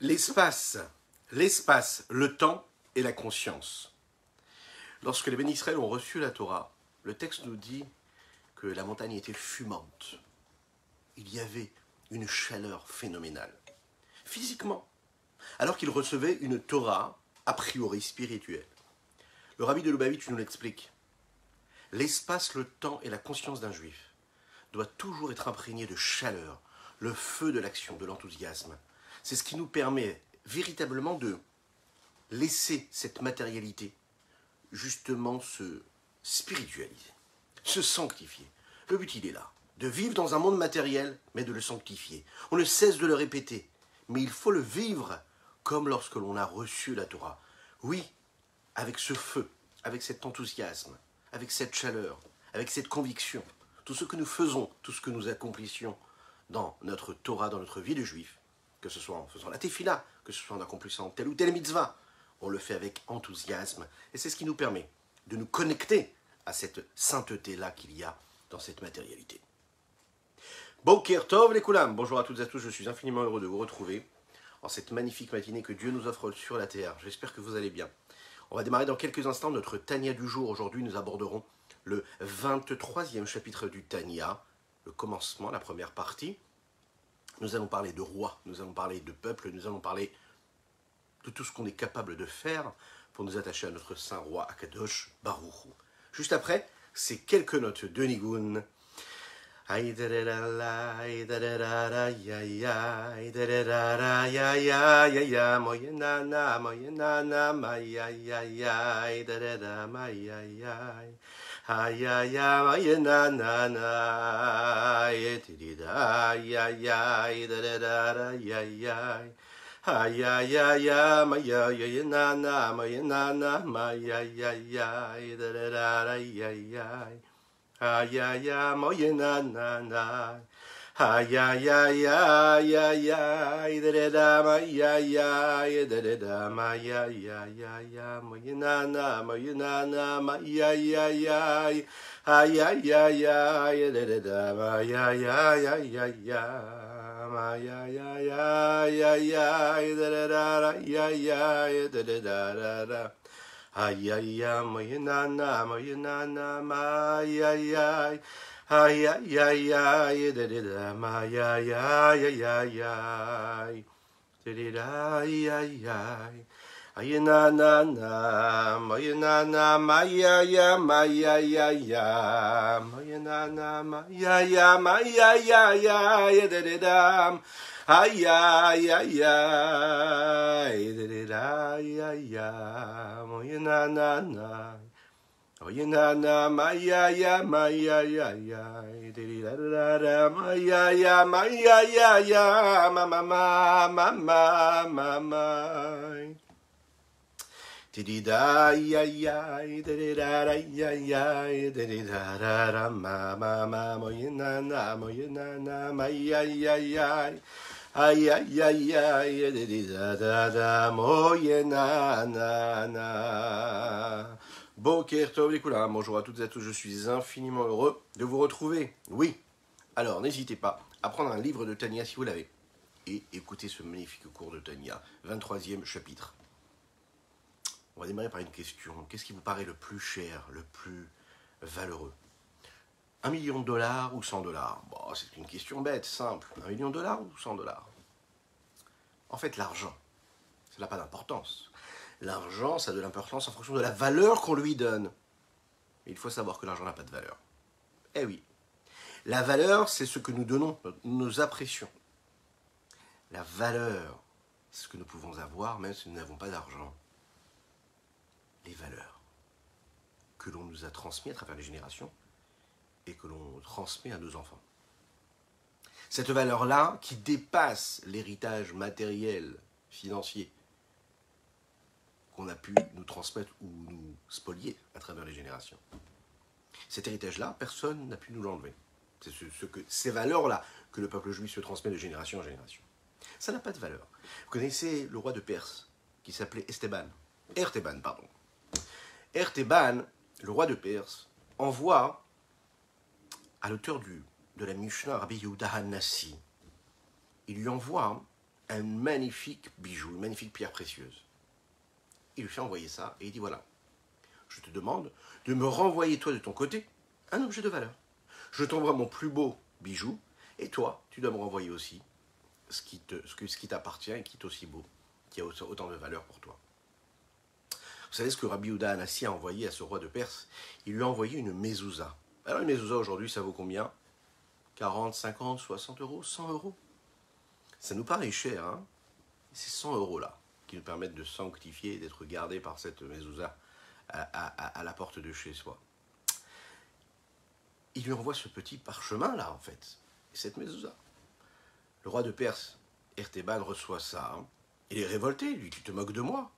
L'espace, le temps et la conscience. Lorsque les bénis Israël ont reçu la Torah, le texte nous dit que la montagne était fumante. Il y avait une chaleur phénoménale, physiquement, alors qu'ils recevaient une Torah a priori spirituelle. Le rabbi de Lubavitch nous l'explique. L'espace, le temps et la conscience d'un juif doit toujours être imprégné de chaleur, le feu de l'action, de l'enthousiasme. C'est ce qui nous permet véritablement de laisser cette matérialité justement se spiritualiser, se sanctifier. Le but, il est là, de vivre dans un monde matériel, mais de le sanctifier. On ne cesse de le répéter, mais il faut le vivre comme lorsque l'on a reçu la Torah. Oui, avec ce feu, avec cet enthousiasme, avec cette chaleur, avec cette conviction. Tout ce que nous faisons, tout ce que nous accomplissions dans notre Torah, dans notre vie de juif, que ce soit en faisant la tefila, que ce soit en accomplissant telle ou telle mitzvah, on le fait avec enthousiasme. Et c'est ce qui nous permet de nous connecter à cette sainteté-là qu'il y a dans cette matérialité. Boker Tov les Koulam, bonjour à toutes et à tous, je suis infiniment heureux de vous retrouver en cette magnifique matinée que Dieu nous offre sur la terre. J'espère que vous allez bien. On va démarrer dans quelques instants notre Tanya du jour. Aujourd'hui, nous aborderons le 23e chapitre du Tanya, le commencement, la première partie. Nous allons parler de roi, nous allons parler de peuple, nous allons parler de tout ce qu'on est capable de faire pour nous attacher à notre saint roi Akadosh Baruch Hu. Juste après, c'est quelques notes de Nigun. Ay ay ay ay my ay ay na na my na na my ay ay ay da da da ay ay ay ay ay ay my na na na ay ay ay ay ay ay da da da my ay ay da da da my ay ay ay my na na my ay ay ay ay ay ay ay da da da my ay ay ay ay ay ay ay ay ay ay da da da ay ay da da da da ay ay ay my na na my ay ay ay ay ay ay da da da my ay ay ay ay da da da ay ay ay ay na na na my na na my ay ay ay my na na my ay ay da da da ay ay ay ay da da da ay ay ay my na na na my na na my ay ay da da da my ay ma ma ma ma ma ma Tidida ya ya da da ya ya da da ma ma ma moyena na ma ya ya ya ay ay ay ay da da moyena na Boker Tov les Koulam, bonjour à toutes et à tous, je suis infiniment heureux de vous retrouver. Oui, alors n'hésitez pas à prendre un livre de Tanya si vous l'avez et écoutez ce magnifique cours de Tanya, 23e chapitre. On va démarrer par une question. Qu'est-ce qui vous paraît le plus cher, le plus valeureux? 1 million de dollars ou 100 dollars? Bon, c'est une question bête, simple. 1 million de dollars ou 100 dollars? En fait, l'argent, ça n'a pas d'importance. L'argent, ça a de l'importance en fonction de la valeur qu'on lui donne. Mais il faut savoir que l'argent n'a pas de valeur. Eh oui. La valeur, c'est ce que nous donnons, nos impressions. La valeur, c'est ce que nous pouvons avoir, même si nous n'avons pas d'argent. Les valeurs que l'on nous a transmises à travers les générations et que l'on transmet à nos enfants. Cette valeur-là qui dépasse l'héritage matériel, financier qu'on a pu nous transmettre ou nous spolier à travers les générations. Cet héritage-là, personne n'a pu nous l'enlever. C'est ces valeurs-là que le peuple juif se transmet de génération en génération. Ça n'a pas de valeur. Vous connaissez le roi de Perse qui s'appelait Erteban, pardon. Erteban, le roi de Perse, envoie à l'auteur de la Mishnah, Rabbi Yehuda HaNassi, il lui envoie un magnifique bijou, une magnifique pierre précieuse. Il lui fait envoyer ça et il dit voilà, je te demande de me renvoyer toi de ton côté un objet de valeur. Je t'envoie mon plus beau bijou et toi, tu dois me renvoyer aussi ce qui t'appartient et qui est aussi beau, qui a autant de valeur pour toi. Vous savez ce que Rabbi Yehuda Hanassi a envoyé à ce roi de Perse? Il lui a envoyé une mezouza. Alors une mezouza aujourd'hui, ça vaut combien? 40, 50, 60 euros, 100 euros. Ça nous paraît cher, hein? C'est 100 euros là, qui nous permettent de sanctifier et d'être gardés par cette mezouza à la porte de chez soi. Il lui envoie ce petit parchemin là, en fait, cette mezouza. Le roi de Perse, Ertebal, reçoit ça. Hein. Il est révolté, il lui dit, tu te moques de moi.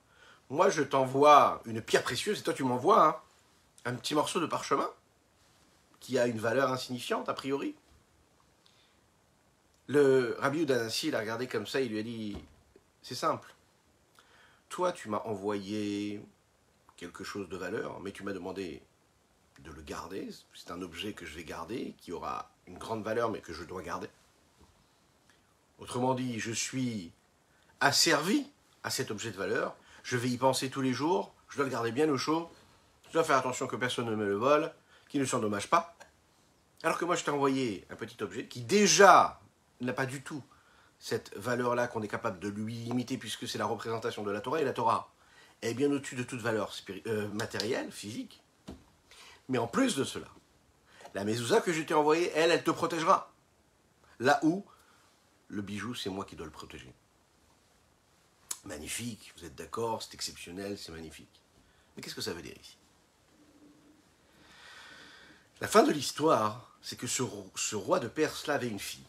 Moi, je t'envoie une pierre précieuse et toi, tu m'envoies hein, un petit morceau de parchemin qui a une valeur insignifiante, a priori. Le Rabbi Yehuda Hanassi l'a regardé comme ça, il lui a dit, c'est simple. Toi, tu m'as envoyé quelque chose de valeur, mais tu m'as demandé de le garder. C'est un objet que je vais garder, qui aura une grande valeur, mais que je dois garder. Autrement dit, je suis asservi à cet objet de valeur. Je vais y penser tous les jours. Je dois le garder bien au chaud. Je dois faire attention que personne ne me le vole, qu'il ne s'endommage pas. Alors que moi, je t'ai envoyé un petit objet qui déjà n'a pas du tout cette valeur-là qu'on est capable de lui limiter puisque c'est la représentation de la Torah. Et la Torah est bien au-dessus de toute valeur matérielle, physique. Mais en plus de cela, la mezouza que je t'ai envoyée, elle te protégera. Là où le bijou, c'est moi qui dois le protéger. Magnifique, vous êtes d'accord, c'est exceptionnel, c'est magnifique. Mais qu'est-ce que ça veut dire ici? La fin de l'histoire, c'est que ce roi de Perse-là avait une fille.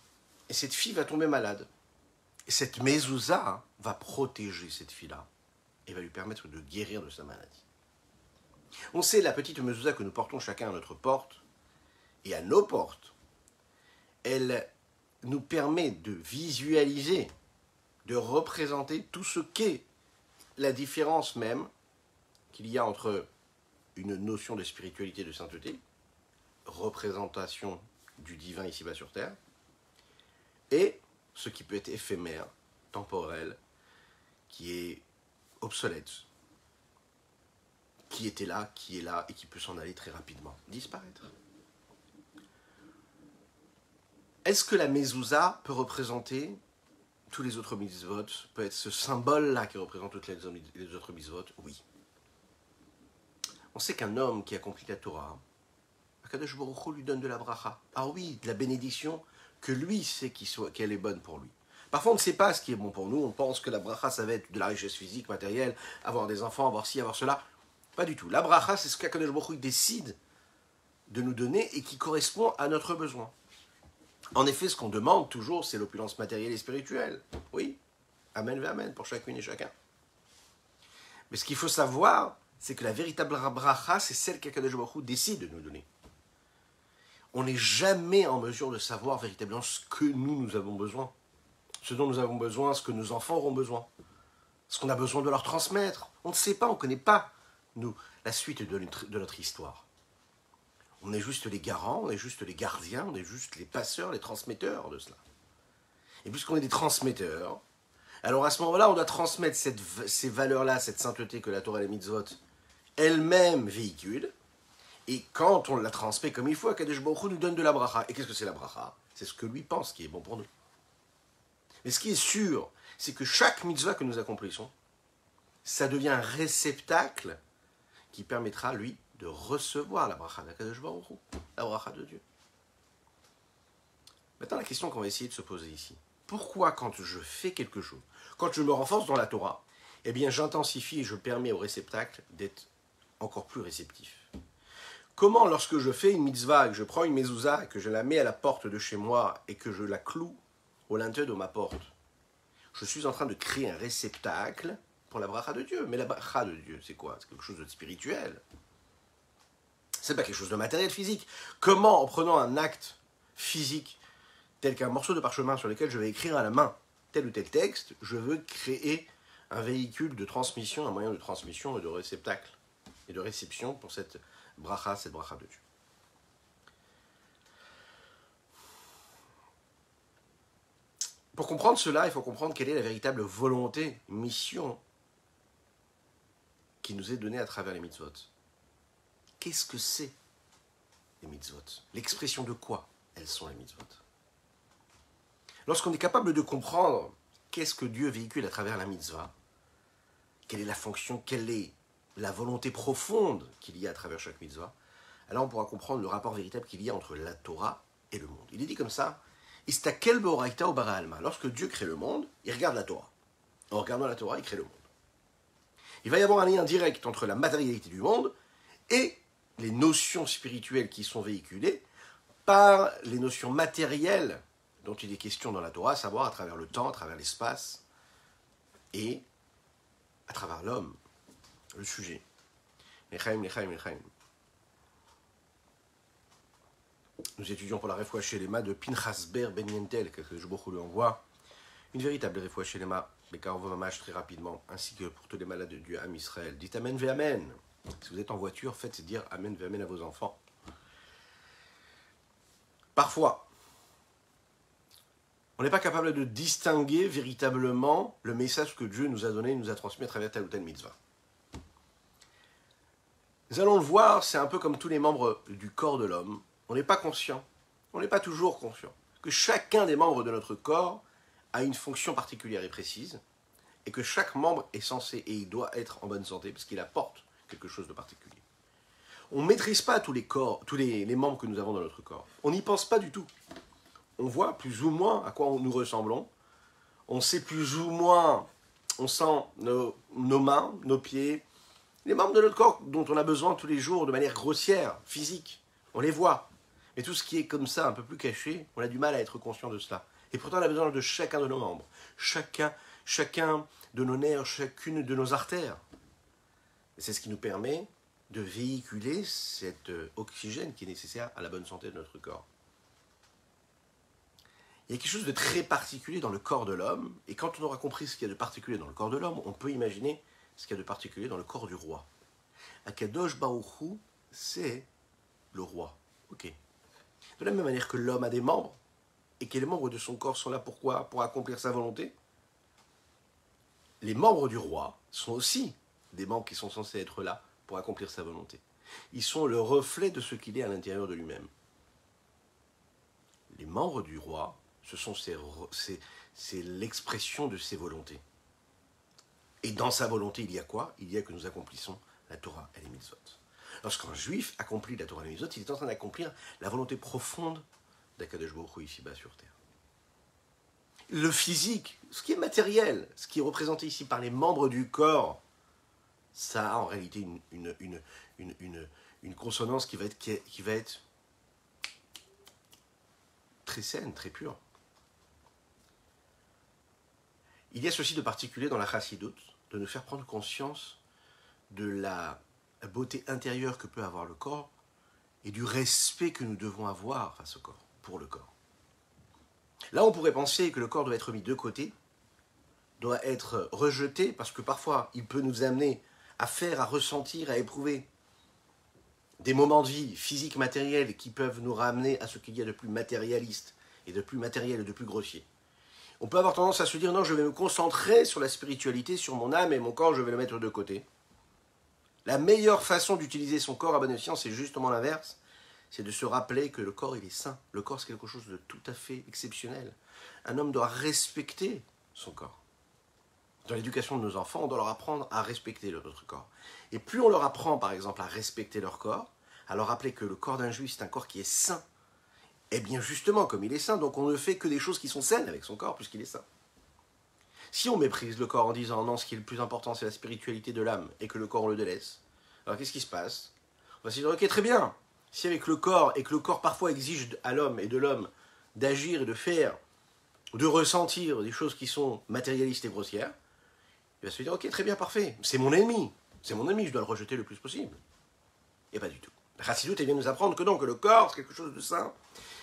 Et cette fille va tomber malade. Et cette mezouza va protéger cette fille-là et va lui permettre de guérir de sa maladie. On sait la petite mezouza que nous portons chacun à notre porte et à nos portes. Elle nous permet de visualiser, de représenter tout ce qu'est la différence même qu'il y a entre une notion de spiritualité, de sainteté, représentation du divin ici-bas sur terre, et ce qui peut être éphémère, temporel, qui est obsolète, qui était là, qui est là, et qui peut s'en aller très rapidement, disparaître. Est-ce que la mezouza peut représenter tous les autres mitzvot, peut être ce symbole-là qui représente toutes les autres mitzvot? Oui. On sait qu'un homme qui accomplit la Torah, Akadosh Baruch Hu lui donne de la bracha. Ah oui, de la bénédiction que lui sait qu'elle est bonne pour lui. Parfois, on ne sait pas ce qui est bon pour nous. On pense que la bracha, ça va être de la richesse physique, matérielle, avoir des enfants, avoir ci, avoir cela. Pas du tout. La bracha, c'est ce qu'Akadosh Baruch Hu décide de nous donner et qui correspond à notre besoin. En effet, ce qu'on demande toujours, c'est l'opulence matérielle et spirituelle. Oui, amen, amen, pour chacune et chacun. Mais ce qu'il faut savoir, c'est que la véritable bracha, c'est celle qu'Akadosh Baruch Hu décide de nous donner. On n'est jamais en mesure de savoir véritablement ce que nous avons besoin. Ce dont nous avons besoin, ce que nos enfants auront besoin. Ce qu'on a besoin de leur transmettre. On ne sait pas, on ne connaît pas, nous, la suite de notre histoire. On est juste les garants, on est juste les gardiens, on est juste les passeurs, les transmetteurs de cela. Et puisqu'on est des transmetteurs, alors à ce moment-là, on doit transmettre ces valeurs-là, cette sainteté que la Torah et les mitzvot elle-même véhicule. Et quand on la transmet comme il faut, Akadosh Baruch Hu nous donne de la bracha. Et qu'est-ce que c'est la bracha? C'est ce que lui pense qui est bon pour nous. Mais ce qui est sûr, c'est que chaque mitzvah que nous accomplissons, ça devient un réceptacle qui permettra, lui, de recevoir la bracha d'Akadosh Baruch Hu, la bracha de Dieu. Maintenant, la question qu'on va essayer de se poser ici. Pourquoi, quand je fais quelque chose, quand je me renforce dans la Torah, eh bien, j'intensifie et je permets au réceptacle d'être encore plus réceptif? Comment, lorsque je fais une mitzvah, que je prends une mezouza, que je la mets à la porte de chez moi et que je la cloue au linteau de ma porte, je suis en train de créer un réceptacle pour la bracha de Dieu. Mais la bracha de Dieu, c'est quoi? C'est quelque chose de spirituel. C'est pas quelque chose de matériel, physique. Comment, en prenant un acte physique, tel qu'un morceau de parchemin sur lequel je vais écrire à la main tel ou tel texte, je veux créer un véhicule de transmission, un moyen de transmission et de réceptacle et de réception pour cette bracha de Dieu. Pour comprendre cela, il faut comprendre quelle est la véritable volonté, mission qui nous est donnée à travers les mitzvot. Qu'est-ce que c'est les mitzvot? L'expression de quoi elles sont les mitzvot? Lorsqu'on est capable de comprendre qu'est-ce que Dieu véhicule à travers la mitzvah, quelle est la fonction, quelle est la volonté profonde qu'il y a à travers chaque mitzvah, alors on pourra comprendre le rapport véritable qu'il y a entre la Torah et le monde. Il est dit comme ça, Istakel beoraita ou bara alma. Lorsque Dieu crée le monde, il regarde la Torah. En regardant la Torah, il crée le monde. Il va y avoir un lien direct entre la matérialité du monde et les notions spirituelles qui sont véhiculées par les notions matérielles dont il est question dans la Torah, à savoir à travers le temps, à travers l'espace et à travers l'homme, le sujet. Lechaim, lechaim, lechaim. Nous étudions pour la Refoua Shelema de Pinchas Ber Ben Yentel, que je lui envoie une véritable Refoua Shelema, Bekarvo Mamash très rapidement, ainsi que pour tous les malades de Dieu, Am Israël. Dites Amen ve Amen. Si vous êtes en voiture, faites dire Amen ve Amen à vos enfants. Parfois, on n'est pas capable de distinguer véritablement le message que Dieu nous a donné, nous a transmis à travers telle ou telle mitzvah. Nous allons le voir, c'est un peu comme tous les membres du corps de l'homme. On n'est pas conscient, on n'est pas toujours conscient, que chacun des membres de notre corps a une fonction particulière et précise, et que chaque membre est censé et il doit être en bonne santé, parce qu'il apporte quelque chose de particulier. On ne maîtrise pas tous les corps, tous les membres que nous avons dans notre corps. On n'y pense pas du tout. On voit plus ou moins à quoi nous ressemblons. On sait plus ou moins, on sent nos mains, nos pieds, les membres de notre corps dont on a besoin tous les jours de manière grossière, physique. On les voit. Mais tout ce qui est comme ça, un peu plus caché, on a du mal à être conscient de cela. Et pourtant, on a besoin de chacun de nos membres. Chacun de nos nerfs, chacune de nos artères. Et c'est ce qui nous permet de véhiculer cet oxygène qui est nécessaire à la bonne santé de notre corps. Il y a quelque chose de très particulier dans le corps de l'homme, et quand on aura compris ce qu'il y a de particulier dans le corps de l'homme, on peut imaginer ce qu'il y a de particulier dans le corps du roi. Akadosh Baruch Hu, c'est le roi. Ok. De la même manière que l'homme a des membres, et que les membres de son corps sont là pourquoi? Pour accomplir sa volonté. Les membres du roi sont aussi des membres qui sont censés être là pour accomplir sa volonté. Ils sont le reflet de ce qu'il est à l'intérieur de lui-même. Les membres du roi, c'est l'expression de ses volontés. Et dans sa volonté, il y a quoi? Il y a que nous accomplissons la Torah et les mitzvot. Lorsqu'un juif accomplit la Torah et les mitzvot, il est en train d'accomplir la volonté profonde d'Akadosh Baruch Hu ici-bas sur terre. Le physique, ce qui est matériel, ce qui est représenté ici par les membres du corps, ça a en réalité une consonance qui va être très saine, très pure. Il y a ceci de particulier dans la chassidoute, de nous faire prendre conscience de la beauté intérieure que peut avoir le corps et du respect que nous devons avoir face au corps, pour le corps. Là, on pourrait penser que le corps doit être mis de côté, doit être rejeté, parce que parfois, il peut nous amener à faire, à ressentir, à éprouver des moments de vie physiques, matériels, qui peuvent nous ramener à ce qu'il y a de plus matérialiste, et de plus matériel, et de plus grossier. On peut avoir tendance à se dire, non, je vais me concentrer sur la spiritualité, sur mon âme, et mon corps, je vais le mettre de côté. La meilleure façon d'utiliser son corps à bon escient, c'est justement l'inverse. C'est de se rappeler que le corps, il est saint. Le corps, c'est quelque chose de tout à fait exceptionnel. Un homme doit respecter son corps. Dans l'éducation de nos enfants, on doit leur apprendre à respecter notre corps. Et plus on leur apprend, par exemple, à respecter leur corps, à leur rappeler que le corps d'un juif, c'est un corps qui est saint, eh bien justement, comme il est saint, donc on ne fait que des choses qui sont saines avec son corps, puisqu'il est saint. Si on méprise le corps en disant non, ce qui est le plus important, c'est la spiritualité de l'âme, et que le corps, on le délaisse, alors qu'est-ce qui se passe? On va se dire, ok, très bien. Si avec le corps, et que le corps parfois exige à l'homme et de l'homme d'agir et de faire, de ressentir des choses qui sont matérialistes et grossières, il va se dire, ok, très bien, parfait, c'est mon ennemi, je dois le rejeter le plus possible. Et pas du tout. La Chassidoute vient nous apprendre que non, que le corps, c'est quelque chose de saint.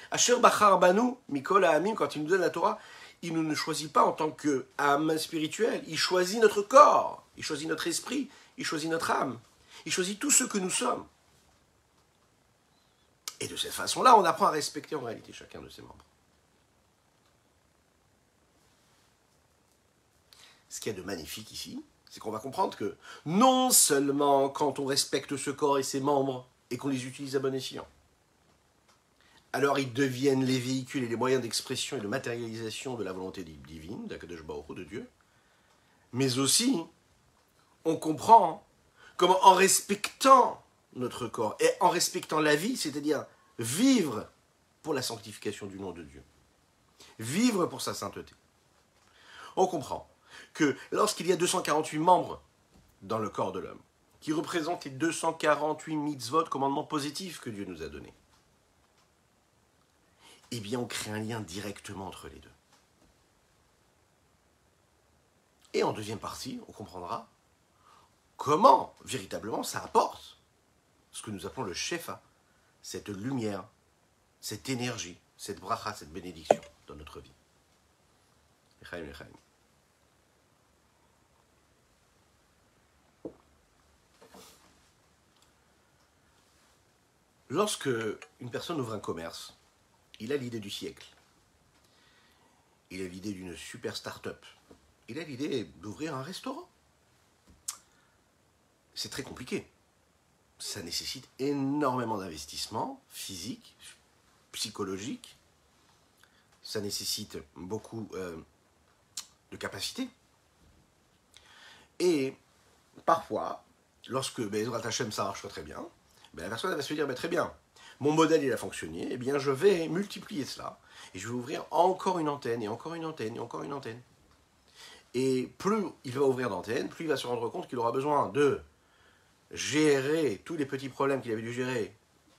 Asher Bachar Banu, Mikol Ha'amim, quand il nous donne la Torah, il ne nous choisit pas en tant qu'âme spirituelle, il choisit notre corps, il choisit notre esprit, il choisit notre âme, il choisit tout ce que nous sommes. Et de cette façon-là, on apprend à respecter en réalité chacun de ses membres. ce qu'il y a de magnifique ici, c'est qu'on va comprendre que non seulement quand on respecte ce corps et ses membres et qu'on les utilise à bon escient, alors ils deviennent les véhicules et les moyens d'expression et de matérialisation de la volonté divine, d'Akadosh Baruch Hu, de Dieu, mais aussi on comprend comment en respectant notre corps et en respectant la vie, c'est-à-dire vivre pour la sanctification du nom de Dieu, vivre pour sa sainteté, on comprend que lorsqu'il y a 248 membres dans le corps de l'homme, qui représentent les 248 mitzvot, commandements positifs que Dieu nous a donnés, eh bien on crée un lien directement entre les deux. Et en deuxième partie, on comprendra comment, véritablement, ça apporte ce que nous appelons le shefa, cette lumière, cette énergie, cette bracha, cette bénédiction dans notre vie. Lechaim, lechaim. Lorsque une personne ouvre un commerce, il a l'idée du siècle. Il a l'idée d'une super start-up. Il a l'idée d'ouvrir un restaurant. C'est très compliqué. Ça nécessite énormément d'investissement physique, psychologique. Ça nécessite beaucoup de capacité. Et parfois, lorsque Bezrat Hashem ça marche très bien, la personne va se dire très bien, mon modèle il a fonctionné, eh bien je vais multiplier cela et je vais ouvrir encore une antenne et encore une antenne et encore une antenne. Et plus il va ouvrir d'antennes, plus il va se rendre compte qu'il aura besoin de gérer tous les petits problèmes qu'il avait dû gérer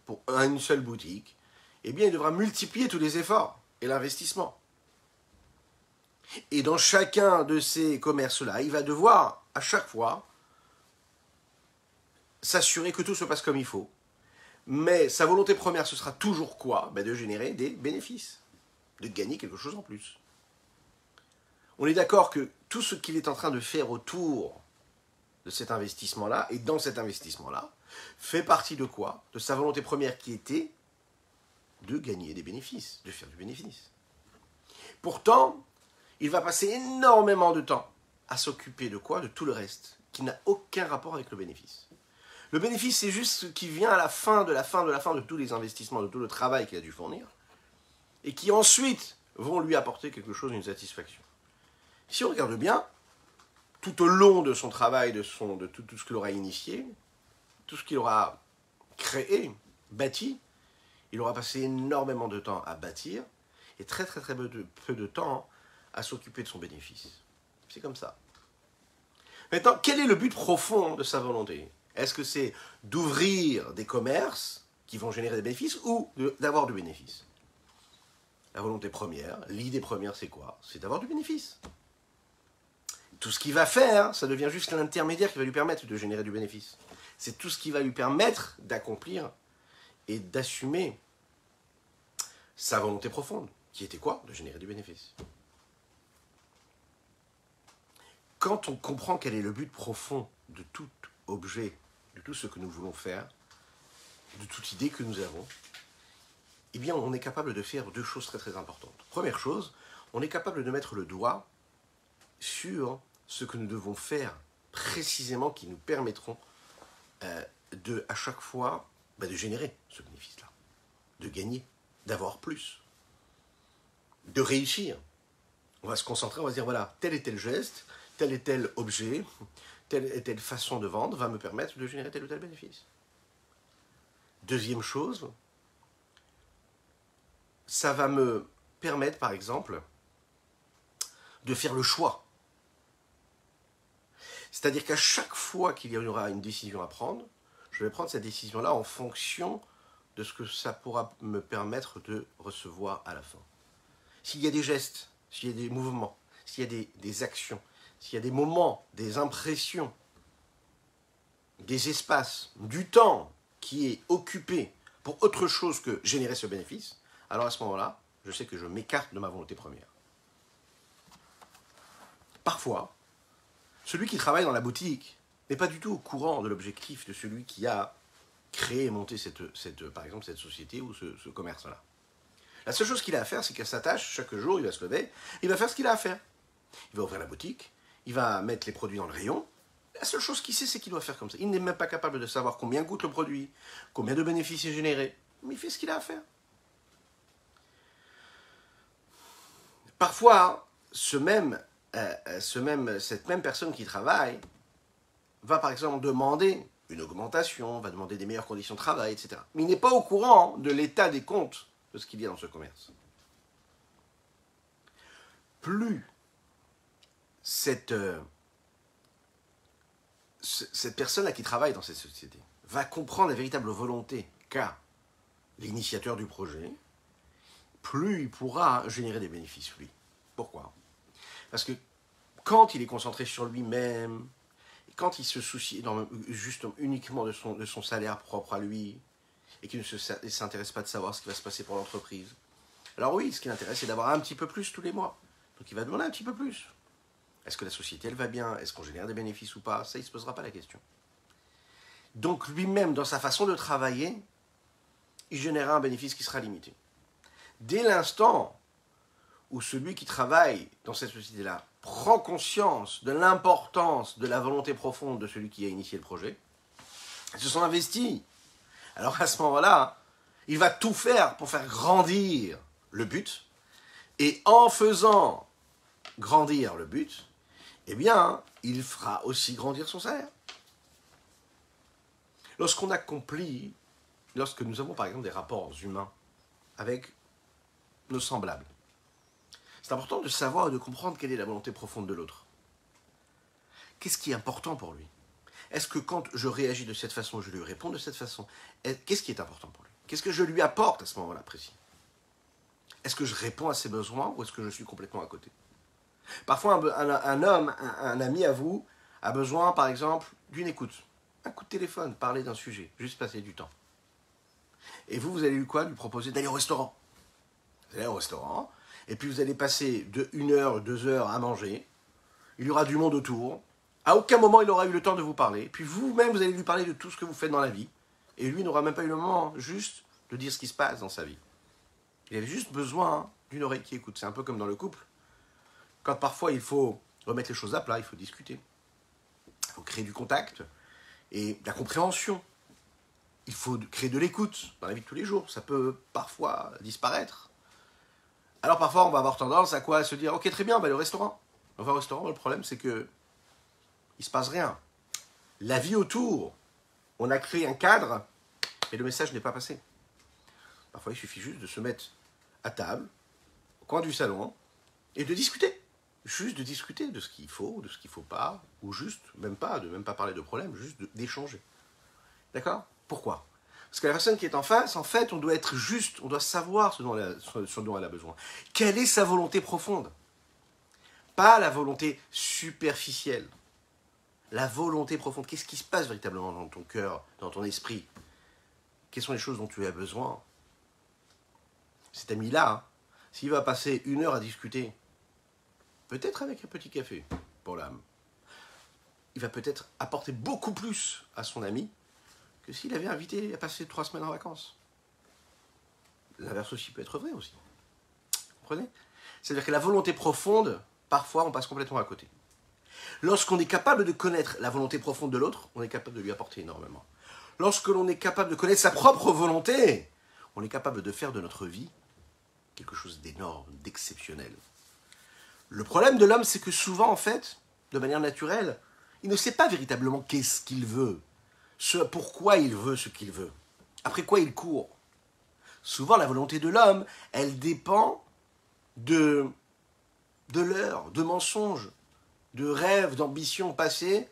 pour une seule boutique. Eh bien il devra multiplier tous les efforts et l'investissement. Et dans chacun de ces commerces-là, il va devoir à chaque fois s'assurer que tout se passe comme il faut. Mais sa volonté première, ce sera toujours quoi ? De générer des bénéfices, de gagner quelque chose en plus. On est d'accord que tout ce qu'il est en train de faire autour de cet investissement-là, et dans cet investissement-là, fait partie de quoi ? De sa volonté première qui était de gagner des bénéfices, de faire du bénéfice. Pourtant, il va passer énormément de temps à s'occuper de quoi ? De tout le reste, qui n'a aucun rapport avec le bénéfice. Le bénéfice, c'est juste ce qui vient à la fin de tous les investissements, de tout le travail qu'il a dû fournir, et qui ensuite vont lui apporter quelque chose, une satisfaction. Si on regarde bien, tout au long de son travail, de tout ce qu'il aura initié, tout ce qu'il aura créé, bâti, il aura passé énormément de temps à bâtir, et très peu de temps à s'occuper de son bénéfice. C'est comme ça. Maintenant, quel est le but profond de sa volonté ? Est-ce que c'est d'ouvrir des commerces qui vont générer des bénéfices ou d'avoir du bénéfice ? La volonté première, l'idée première, c'est quoi ? C'est d'avoir du bénéfice. Tout ce qu'il va faire, ça devient juste l'intermédiaire qui va lui permettre de générer du bénéfice. C'est tout ce qui va lui permettre d'accomplir et d'assumer sa volonté profonde, qui était quoi ? De générer du bénéfice. Quand on comprend quel est le but profond de tout objet, de tout ce que nous voulons faire, de toute idée que nous avons, eh bien on est capable de faire deux choses très importantes. Première chose, on est capable de mettre le doigt sur ce que nous devons faire précisément qui nous permettront à chaque fois de générer ce bénéfice-là, de gagner, d'avoir plus, de réussir. On va se concentrer, on va se dire voilà, tel et tel geste, tel et tel objet, telle et telle façon de vendre va me permettre de générer tel ou tel bénéfice. Deuxième chose, ça va me permettre, par exemple, de faire le choix. C'est-à-dire qu'à chaque fois qu'il y aura une décision à prendre, je vais prendre cette décision-là en fonction de ce que ça pourra me permettre de recevoir à la fin. S'il y a des gestes, s'il y a des mouvements, s'il y a des actions, s'il y a des moments, des impressions, des espaces, du temps qui est occupé pour autre chose que générer ce bénéfice, alors à ce moment-là, je sais que je m'écarte de ma volonté première. Parfois, celui qui travaille dans la boutique n'est pas du tout au courant de l'objectif de celui qui a créé et monté par exemple cette société ou ce commerce-là. La seule chose qu'il a à faire, c'est qu'à sa tâche, chaque jour, il va se lever, il va faire ce qu'il a à faire. Il va ouvrir la boutique, il va mettre les produits dans le rayon. La seule chose qu'il sait, c'est qu'il doit faire comme ça. Il n'est même pas capable de savoir combien coûte le produit, combien de bénéfices est généré, mais il fait ce qu'il a à faire. Parfois, cette même personne qui travaille va par exemple demander une augmentation, va demander des meilleures conditions de travail, etc. Mais il n'est pas au courant de l'état des comptes de ce qu'il y a dans ce commerce. Plus cette personne-là qui travaille dans cette société va comprendre la véritable volonté qu'a l'initiateur du projet, plus il pourra générer des bénéfices, lui. Pourquoi? Parce que quand il est concentré sur lui-même, quand il se soucie juste uniquement de son salaire propre à lui, et qu'il ne s'intéresse pas de savoir ce qui va se passer pour l'entreprise, alors oui, ce qui l'intéresse, c'est d'avoir un petit peu plus tous les mois. Donc il va demander un petit peu plus. Est-ce que la société, elle va bien? Est-ce qu'on génère des bénéfices ou pas? Ça, il ne se posera pas la question. Donc lui-même, dans sa façon de travailler, il générera un bénéfice qui sera limité. Dès l'instant où celui qui travaille dans cette société-là prend conscience de l'importance de la volonté profonde de celui qui a initié le projet, ils se sont investis. Alors à ce moment-là, il va tout faire pour faire grandir le but, et en faisant grandir le but, eh bien, il fera aussi grandir son salaire. Lorsque nous avons par exemple des rapports humains avec nos semblables, c'est important de savoir et de comprendre quelle est la volonté profonde de l'autre. Qu'est-ce qui est important pour lui? Est-ce que quand je réagis de cette façon, je lui réponds de cette façon? Qu'est-ce qui est important pour lui? Qu'est-ce que je lui apporte à ce moment-là précis? Est-ce que je réponds à ses besoins ou est-ce que je suis complètement à côté? Parfois, un ami à vous, a besoin, par exemple, d'une écoute. Un coup de téléphone, parler d'un sujet, juste passer du temps. Et vous allez lui proposer d'aller au restaurant. Vous allez au restaurant, et puis vous allez passer de 1 heure, 2 heures à manger. Il y aura du monde autour. À aucun moment, il aura eu le temps de vous parler. Puis vous-même, vous allez lui parler de tout ce que vous faites dans la vie. Et lui n'aura même pas eu le moment juste de dire ce qui se passe dans sa vie. Il avait juste besoin d'une oreille qui écoute. C'est un peu comme dans le couple. Quand parfois il faut remettre les choses à plat, il faut discuter. Il faut créer du contact et de la compréhension. Il faut créer de l'écoute dans la vie de tous les jours. Ça peut parfois disparaître. Alors parfois on va avoir tendance à quoi? À se dire, ok, très bien, on va aller au restaurant. On va au restaurant, le problème c'est que il ne se passe rien. La vie autour, on a créé un cadre et le message n'est pas passé. Parfois il suffit juste de se mettre à table, au coin du salon, et de discuter. Juste de discuter de ce qu'il faut, de ce qu'il ne faut pas, ou juste, de même pas parler de problème, juste d'échanger. D'accord? Pourquoi? Parce que la personne qui est en face, en fait, on doit être juste, on doit savoir ce dont elle a besoin. Quelle est sa volonté profonde? Pas la volonté superficielle. La volonté profonde. Qu'est-ce qui se passe véritablement dans ton cœur, dans ton esprit? Quelles sont les choses dont tu as besoin? Cet ami-là, s'il va passer 1 heure à discuter, peut-être avec un petit café pour l'âme, il va peut-être apporter beaucoup plus à son ami que s'il avait invité à passer 3 semaines en vacances. L'inverse aussi peut être vrai aussi. Vous comprenez? C'est-à-dire que la volonté profonde, parfois on passe complètement à côté. Lorsqu'on est capable de connaître la volonté profonde de l'autre, on est capable de lui apporter énormément. Lorsque l'on est capable de connaître sa propre volonté, on est capable de faire de notre vie quelque chose d'énorme, d'exceptionnel. Le problème de l'homme, c'est que souvent, en fait, de manière naturelle, il ne sait pas véritablement qu'est-ce qu'il veut, pourquoi il veut ce qu'il veut, après quoi il court. Souvent, la volonté de l'homme, elle dépend de leurres, de mensonges, de rêves, d'ambitions passées,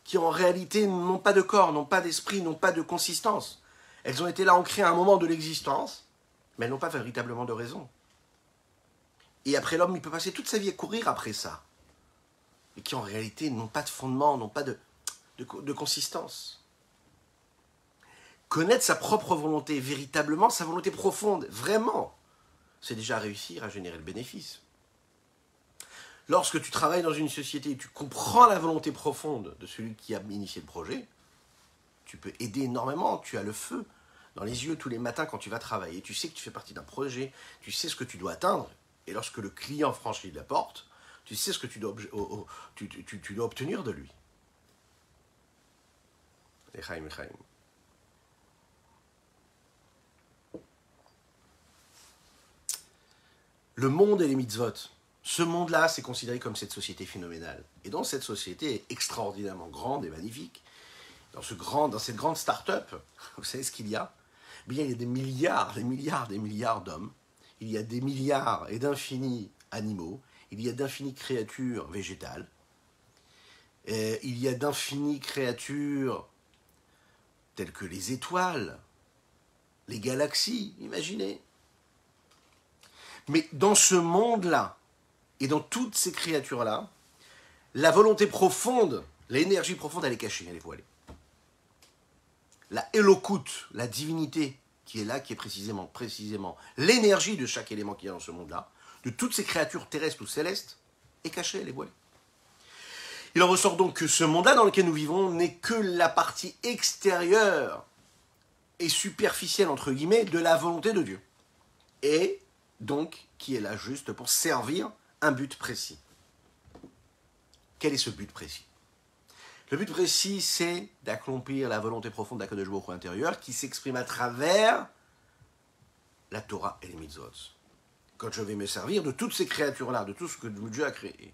qui en réalité n'ont pas de corps, n'ont pas d'esprit, n'ont pas de consistance. Elles ont été là ancrées à un moment de l'existence, mais elles n'ont pas véritablement de raison. Et après l'homme, il peut passer toute sa vie à courir après ça. Et qui en réalité n'ont pas de fondement, n'ont pas de consistance. Connaître sa propre volonté, véritablement, sa volonté profonde, vraiment, c'est déjà réussir à générer le bénéfice. Lorsque tu travailles dans une société et tu comprends la volonté profonde de celui qui a initié le projet, tu peux aider énormément, tu as le feu dans les yeux tous les matins quand tu vas travailler, tu sais que tu fais partie d'un projet, tu sais ce que tu dois atteindre, et lorsque le client franchit la porte, Tu sais ce que tu dois, tu dois obtenir de lui. Echaim, Echaim. Le monde et les mitzvot. Ce monde-là, c'est considéré comme cette société phénoménale. Et dans cette société extraordinairement grande et magnifique, dans cette grande start-up, vous savez ce qu'il y a? Bien, il y a des milliards d'hommes. Il y a des milliards et d'infinis animaux. Il y a d'infinies créatures végétales. Et il y a d'infinies créatures telles que les étoiles, les galaxies, imaginez. Mais dans ce monde-là, et dans toutes ces créatures-là, la volonté profonde, l'énergie profonde, elle est cachée, elle est voilée. La Elokut, la divinité qui est là, qui est précisément l'énergie de chaque élément qu'il y a dans ce monde-là, de toutes ces créatures terrestres ou célestes, est cachée, elle est voilée. Il en ressort donc que ce monde-là dans lequel nous vivons n'est que la partie extérieure et superficielle, entre guillemets, de la volonté de Dieu. Et donc, qui est là juste pour servir un but précis. Quel est ce but précis? Le but précis, c'est d'accomplir la volonté profonde d'Akadosh Baruch Hu intérieur qui s'exprime à travers la Torah et les mitzvot. Quand je vais me servir de toutes ces créatures-là, de tout ce que Dieu a créé,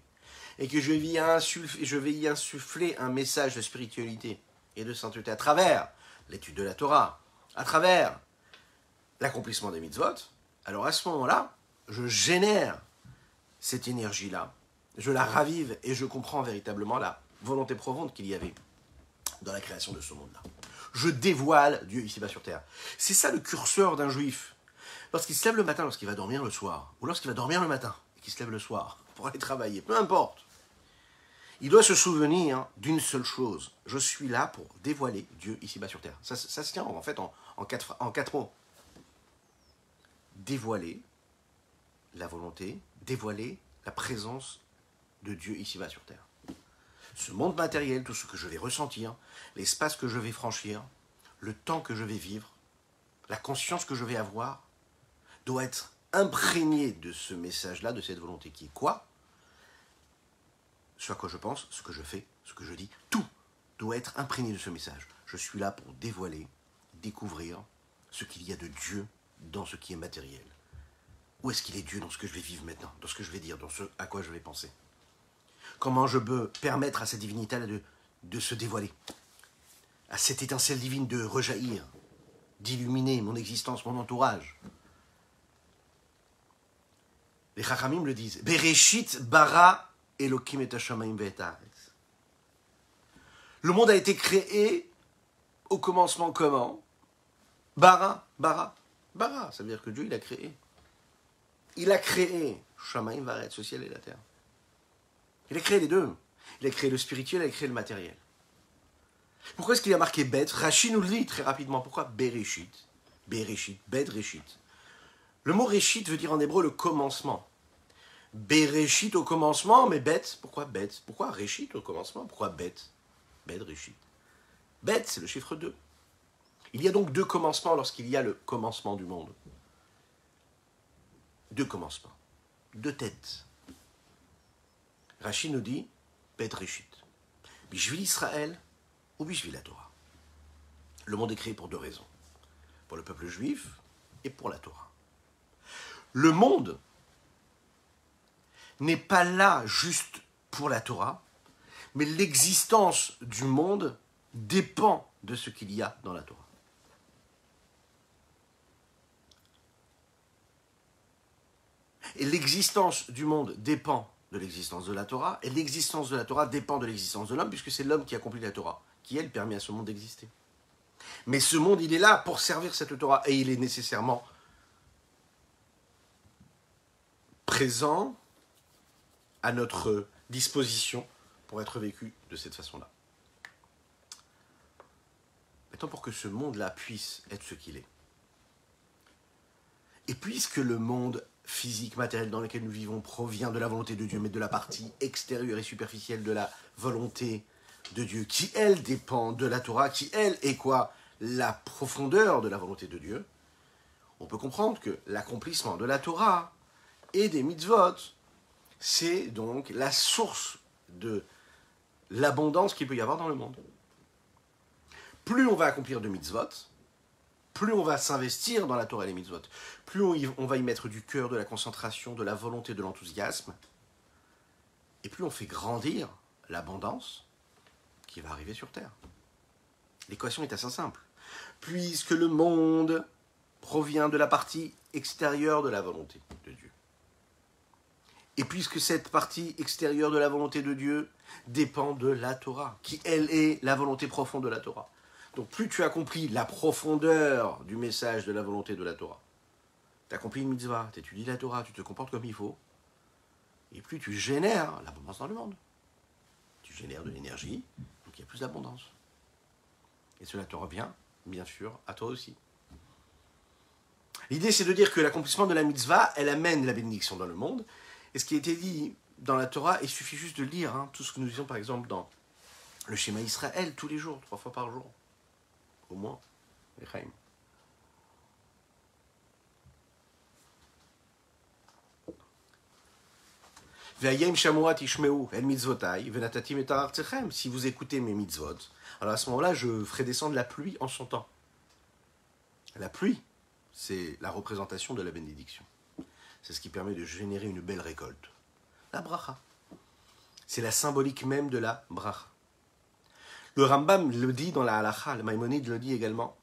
et que je vais y insuffler un message de spiritualité et de sainteté à travers l'étude de la Torah, à travers l'accomplissement des mitzvot, alors à ce moment-là, je génère cette énergie-là, je la ravive et je comprends véritablement la volonté profonde qu'il y avait dans la création de ce monde-là. Je dévoile Dieu ici-bas sur terre. C'est ça le curseur d'un juif. Lorsqu'il se lève le matin, lorsqu'il va dormir le soir, ou lorsqu'il va dormir le matin et qu'il se lève le soir pour aller travailler, peu importe, il doit se souvenir d'une seule chose. Je suis là pour dévoiler Dieu ici-bas sur terre. Ça se tient en fait en quatre mots. Dévoiler la volonté, dévoiler la présence de Dieu ici-bas sur terre. Ce monde matériel, tout ce que je vais ressentir, l'espace que je vais franchir, le temps que je vais vivre, la conscience que je vais avoir, doit être imprégné de ce message-là, de cette volonté qui est quoi? Ce à quoi je pense, ce que je fais, ce que je dis, tout doit être imprégné de ce message. Je suis là pour dévoiler, découvrir ce qu'il y a de Dieu dans ce qui est matériel. Où est-ce qu'il est Dieu dans ce que je vais vivre maintenant, dans ce que je vais dire, dans ce à quoi je vais penser? Comment je peux permettre à cette divinité de se dévoiler, à cette étincelle divine de rejaillir, d'illuminer mon existence, mon entourage. Les Chachamim le disent. Bereshit bara Elokim et hashamayim ve'et haaretz. Le monde a été créé au commencement comment? Bara, ça veut dire que Dieu il a créé. Il a créé Shamayim ve'haaretz, le ciel et la terre. Il a créé les deux. Il a créé le spirituel, il a créé le matériel. Pourquoi est-ce qu'il a marqué Bet? Rashi nous le dit très rapidement. Pourquoi Bereshit? Bereshit, Bet, Reshit. Le mot Reshit veut dire en hébreu le commencement. Bereshit au commencement, mais Bet, pourquoi Bet? Pourquoi Reshit au commencement? Pourquoi Bet? Bet, Reshit. Bet, c'est le chiffre 2. Il y a donc deux commencements lorsqu'il y a le commencement du monde. Deux commencements. Deux têtes. Rashi nous dit, Bet Reshit. Bishvil Israël ou Bishvil la Torah. Le monde est créé pour deux raisons. Pour le peuple juif et pour la Torah. Le monde n'est pas là juste pour la Torah, mais l'existence du monde dépend de ce qu'il y a dans la Torah. Et l'existence du monde dépend de l'existence de la Torah, et l'existence de la Torah dépend de l'existence de l'homme, puisque c'est l'homme qui accomplit la Torah, qui, elle, permet à ce monde d'exister. Mais ce monde, il est là pour servir cette Torah, et il est nécessairement présent à notre disposition pour être vécu de cette façon-là. Maintenant, pour que ce monde-là puisse être ce qu'il est, et puisque le monde physique, matériel dans lequel nous vivons provient de la volonté de Dieu, mais de la partie extérieure et superficielle de la volonté de Dieu, qui, elle, dépend de la Torah, qui, elle, est quoi? La profondeur de la volonté de Dieu, on peut comprendre que l'accomplissement de la Torah et des mitzvot c'est donc la source de l'abondance qu'il peut y avoir dans le monde. Plus on va accomplir de mitzvot, plus on va s'investir dans la Torah et les mitzvot, plus on va y mettre du cœur, de la concentration, de la volonté, de l'enthousiasme, et plus on fait grandir l'abondance qui va arriver sur Terre. L'équation est assez simple. Puisque le monde provient de la partie extérieure de la volonté de Dieu, et puisque cette partie extérieure de la volonté de Dieu dépend de la Torah, qui elle est la volonté profonde de la Torah. Donc plus tu accomplis la profondeur du message de la volonté de la Torah, tu accomplis une mitzvah, tu étudies la Torah, tu te comportes comme il faut, et plus tu génères l'abondance dans le monde. Tu génères de l'énergie, donc il y a plus d'abondance. Et cela te revient, bien sûr, à toi aussi. L'idée, c'est de dire que l'accomplissement de la mitzvah, elle amène la bénédiction dans le monde. Et ce qui a été dit dans la Torah, il suffit juste de lire tout ce que nous disons, par exemple, dans le schéma Israël, tous les jours, 3 fois par jour. Au moins. Echaim. Si vous écoutez mes mitzvot, alors à ce moment-là, je ferai descendre la pluie en son temps. La pluie, c'est la représentation de la bénédiction. C'est ce qui permet de générer une belle récolte. La bracha. C'est la symbolique même de la bracha. Le Rambam le dit dans la Halacha, le Maïmonide le dit également,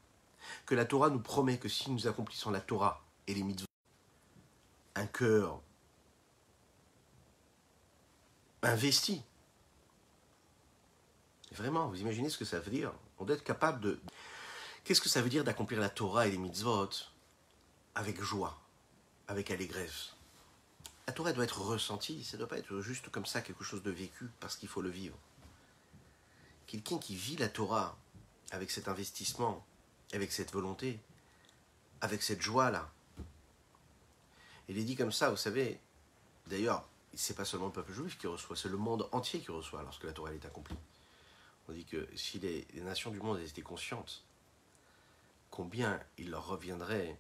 que la Torah nous promet que si nous accomplissons la Torah et les mitzvot, un cœur investi. Vraiment, vous imaginez ce que ça veut dire? On doit être capable de... Qu'est-ce que ça veut dire d'accomplir la Torah et les mitzvot avec joie, avec allégresse? La Torah doit être ressentie, ça ne doit pas être juste comme ça quelque chose de vécu parce qu'il faut le vivre. Quelqu'un qui vit la Torah avec cet investissement, avec cette volonté, avec cette joie-là. Il est dit comme ça, vous savez, d'ailleurs, c'est pas seulement le peuple juif qui reçoit, c'est le monde entier qui reçoit lorsque la Torah est accomplie. On dit que si les nations du monde étaient conscientes combien il leur reviendrait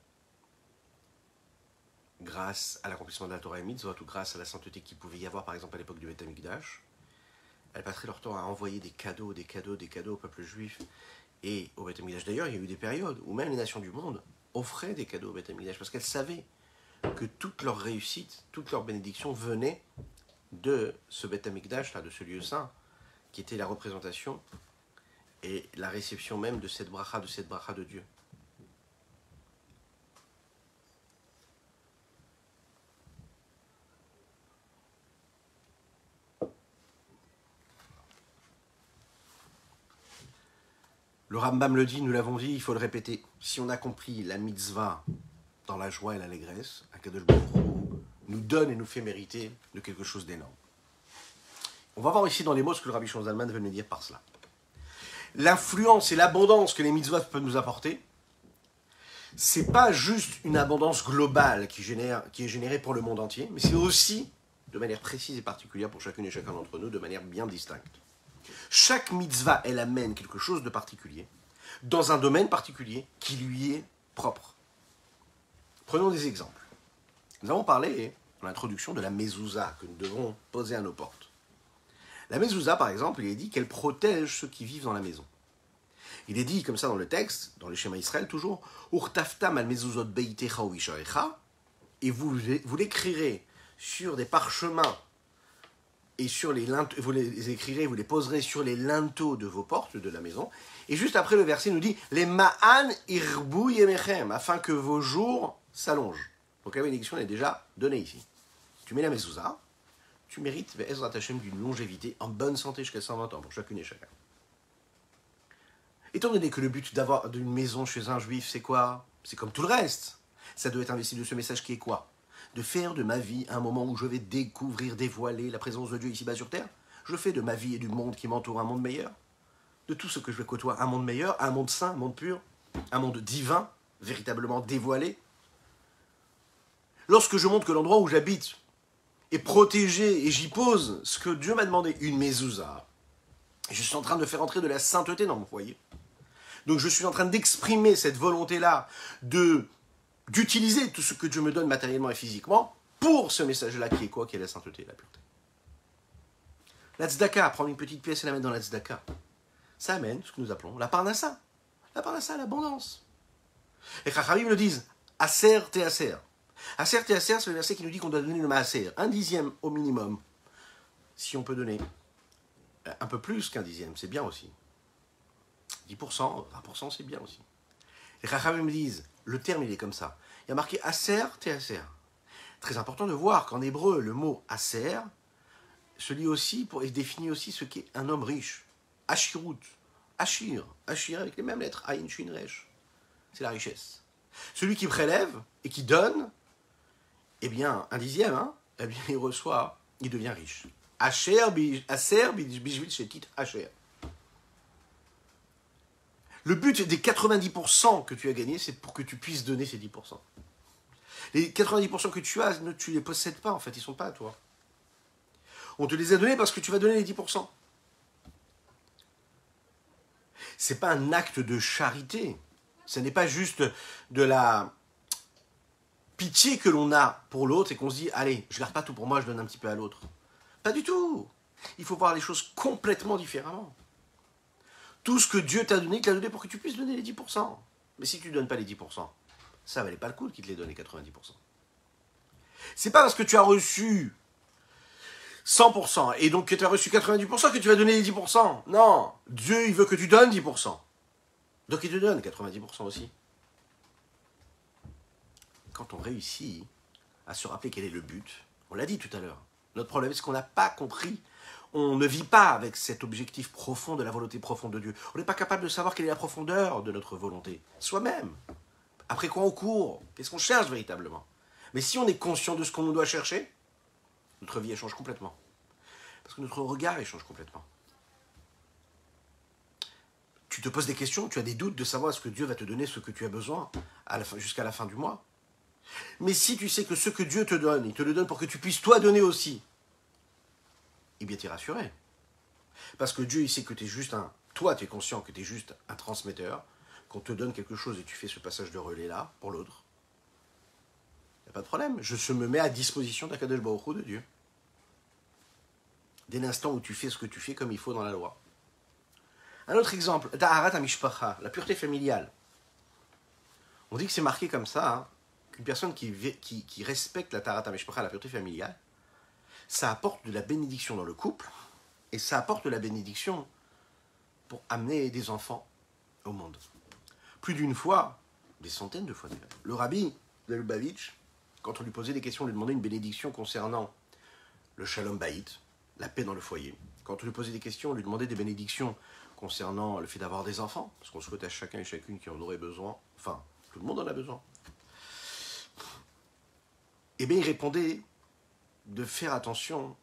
grâce à l'accomplissement de la Torah et Mitzvot ou grâce à la sainteté qu'il pouvait y avoir par exemple à l'époque du Beth Amikdash, elles passeraient leur temps à envoyer des cadeaux au peuple juif et au Beth Amikdash. D'ailleurs, il y a eu des périodes où même les nations du monde offraient des cadeaux au Beth Amikdash parce qu'elles savaient que toute leur réussite, toute leur bénédiction venait de ce Beth Amikdash, là, de ce lieu saint, qui était la représentation et la réception même de cette bracha de Dieu. Le Rambam le dit, nous l'avons dit, il faut le répéter. Si on accomplit la mitzvah dans la joie et l'allégresse, Akadosh Baruch Hu nous donne et nous fait mériter de quelque chose d'énorme. On va voir ici dans les mots ce que le Rabbi Shimon Zalman veut nous dire par cela. L'influence et l'abondance que les mitzvot peuvent nous apporter, c'est pas juste une abondance globale qui est générée pour le monde entier, mais c'est aussi, de manière précise et particulière pour chacune et chacun d'entre nous, de manière bien distincte. Chaque mitzvah, elle amène quelque chose de particulier, dans un domaine particulier qui lui est propre. Prenons des exemples. Nous avons parlé, dans l'introduction, de la mezouza que nous devrons poser à nos portes. La mezouza, par exemple, il est dit qu'elle protège ceux qui vivent dans la maison. Il est dit comme ça dans le texte, dans le schéma Israël toujours, Urtaftam al mezuzot beitecha ou isharecha, et vous l'écrirez sur des parchemins et sur les linteaux, vous les écrirez, vous les poserez sur les linteaux de vos portes de la maison. Et juste après, le verset nous dit les ma'an irbu yemechem, afin que vos jours s'allongent. Donc la bénédiction est déjà donnée ici. Tu mets la mezouza, tu mérites Ezrat Hashem d'une longévité en bonne santé jusqu'à 120 ans pour chacune et chacun. Étant donné que le but d'avoir d'une maison chez un juif, c'est quoi? C'est comme tout le reste. Ça doit être investi de ce message qui est quoi? De faire de ma vie un moment où je vais découvrir, dévoiler la présence de Dieu ici-bas sur terre. Je fais de ma vie et du monde qui m'entoure un monde meilleur. De tout ce que je vais côtoyer, un monde meilleur, un monde saint, un monde pur, un monde divin, véritablement dévoilé. Lorsque je montre que l'endroit où j'habite est protégé et j'y pose ce que Dieu m'a demandé, une mezouza, je suis en train de faire entrer de la sainteté dans mon foyer. Donc je suis en train d'exprimer cette volonté-là d'utiliser tout ce que Dieu me donne matériellement et physiquement pour ce message-là qui est quoi? Qui est la sainteté et la pureté. La tzedaka, prendre une petite pièce et la mettre dans la tzedaka, ça amène ce que nous appelons la parnassa. La parnassa, l'abondance. Et Chachamim le disent, aser te aser. Aser te aser, c'est le verset qui nous dit qu'on doit donner le maaser, 1/10 au minimum. Si on peut donner un peu plus qu'1/10, c'est bien aussi. 10%, 20%, c'est bien aussi. Les Chachamim me disent, le terme il est comme ça. Il y a marqué aser te aser. Très important de voir qu'en hébreu, le mot aser se lit aussi et définit aussi ce qu'est un homme riche. Ashirut, Ashir, Ashir avec les mêmes lettres, Ayin, Shin, Resh. C'est la richesse. Celui qui prélève et qui donne, eh bien, 1/10, hein, eh bien, il reçoit, il devient riche. Aser, bijvil, shetit, Asher. Le but des 90% que tu as gagnés, c'est pour que tu puisses donner ces 10%. Les 90% que tu as, tu ne les possèdes pas, en fait, ils ne sont pas à toi. On te les a donnés parce que tu vas donner les 10%. Ce n'est pas un acte de charité. Ce n'est pas juste de la pitié que l'on a pour l'autre et qu'on se dit, allez, je ne garde pas tout pour moi, je donne un petit peu à l'autre. Pas du tout. Il faut voir les choses complètement différemment. Tout ce que Dieu t'a donné, il t'a donné pour que tu puisses donner les 10%. Mais si tu ne donnes pas les 10%, ça ne valait pas le coup qu'il te les donne les 90%. C'est pas parce que tu as reçu 100% et donc que tu as reçu 90% que tu vas donner les 10%. Non, Dieu il veut que tu donnes 10%. Donc il te donne 90% aussi. Quand on réussit à se rappeler quel est le but, on l'a dit tout à l'heure, notre problème c'est qu'on n'a pas compris. On ne vit pas avec cet objectif profond de la volonté profonde de Dieu. On n'est pas capable de savoir quelle est la profondeur de notre volonté, soi-même. Après quoi on court? Qu'est-ce qu'on cherche véritablement? Mais si on est conscient de ce qu'on doit chercher, notre vie elle change complètement. Parce que notre regard il change complètement. Tu te poses des questions, tu as des doutes de savoir est-ce que Dieu va te donner ce que tu as besoin jusqu'à la fin du mois. Mais si tu sais que ce que Dieu te donne, il te le donne pour que tu puisses toi donner aussi, eh bien tu es rassuré. Parce que Dieu il sait que tu es juste toi tu es conscient que tu es juste un transmetteur, qu'on te donne quelque chose et tu fais ce passage de relais là pour l'autre. Il n'y a pas de problème, je me mets à disposition d'Akadosh Baruch Hu de Dieu. Dès l'instant où tu fais ce que tu fais comme il faut dans la loi. Un autre exemple, Taharat HaMishpacha, la pureté familiale. On dit que c'est marqué comme ça, hein, qu'une personne qui respecte la Taharat HaMishpacha, la pureté familiale, ça apporte de la bénédiction dans le couple, et ça apporte de la bénédiction pour amener des enfants au monde. Plus d'une fois, des centaines de fois. Le rabbi de Lubavitch, quand on lui posait des questions, on lui demandait une bénédiction concernant le shalom bayit, la paix dans le foyer. Quand on lui posait des questions, on lui demandait des bénédictions concernant le fait d'avoir des enfants, parce qu'on souhaite à chacun et chacune qui en aurait besoin, enfin, tout le monde en a besoin. Eh bien, il répondait de faire attention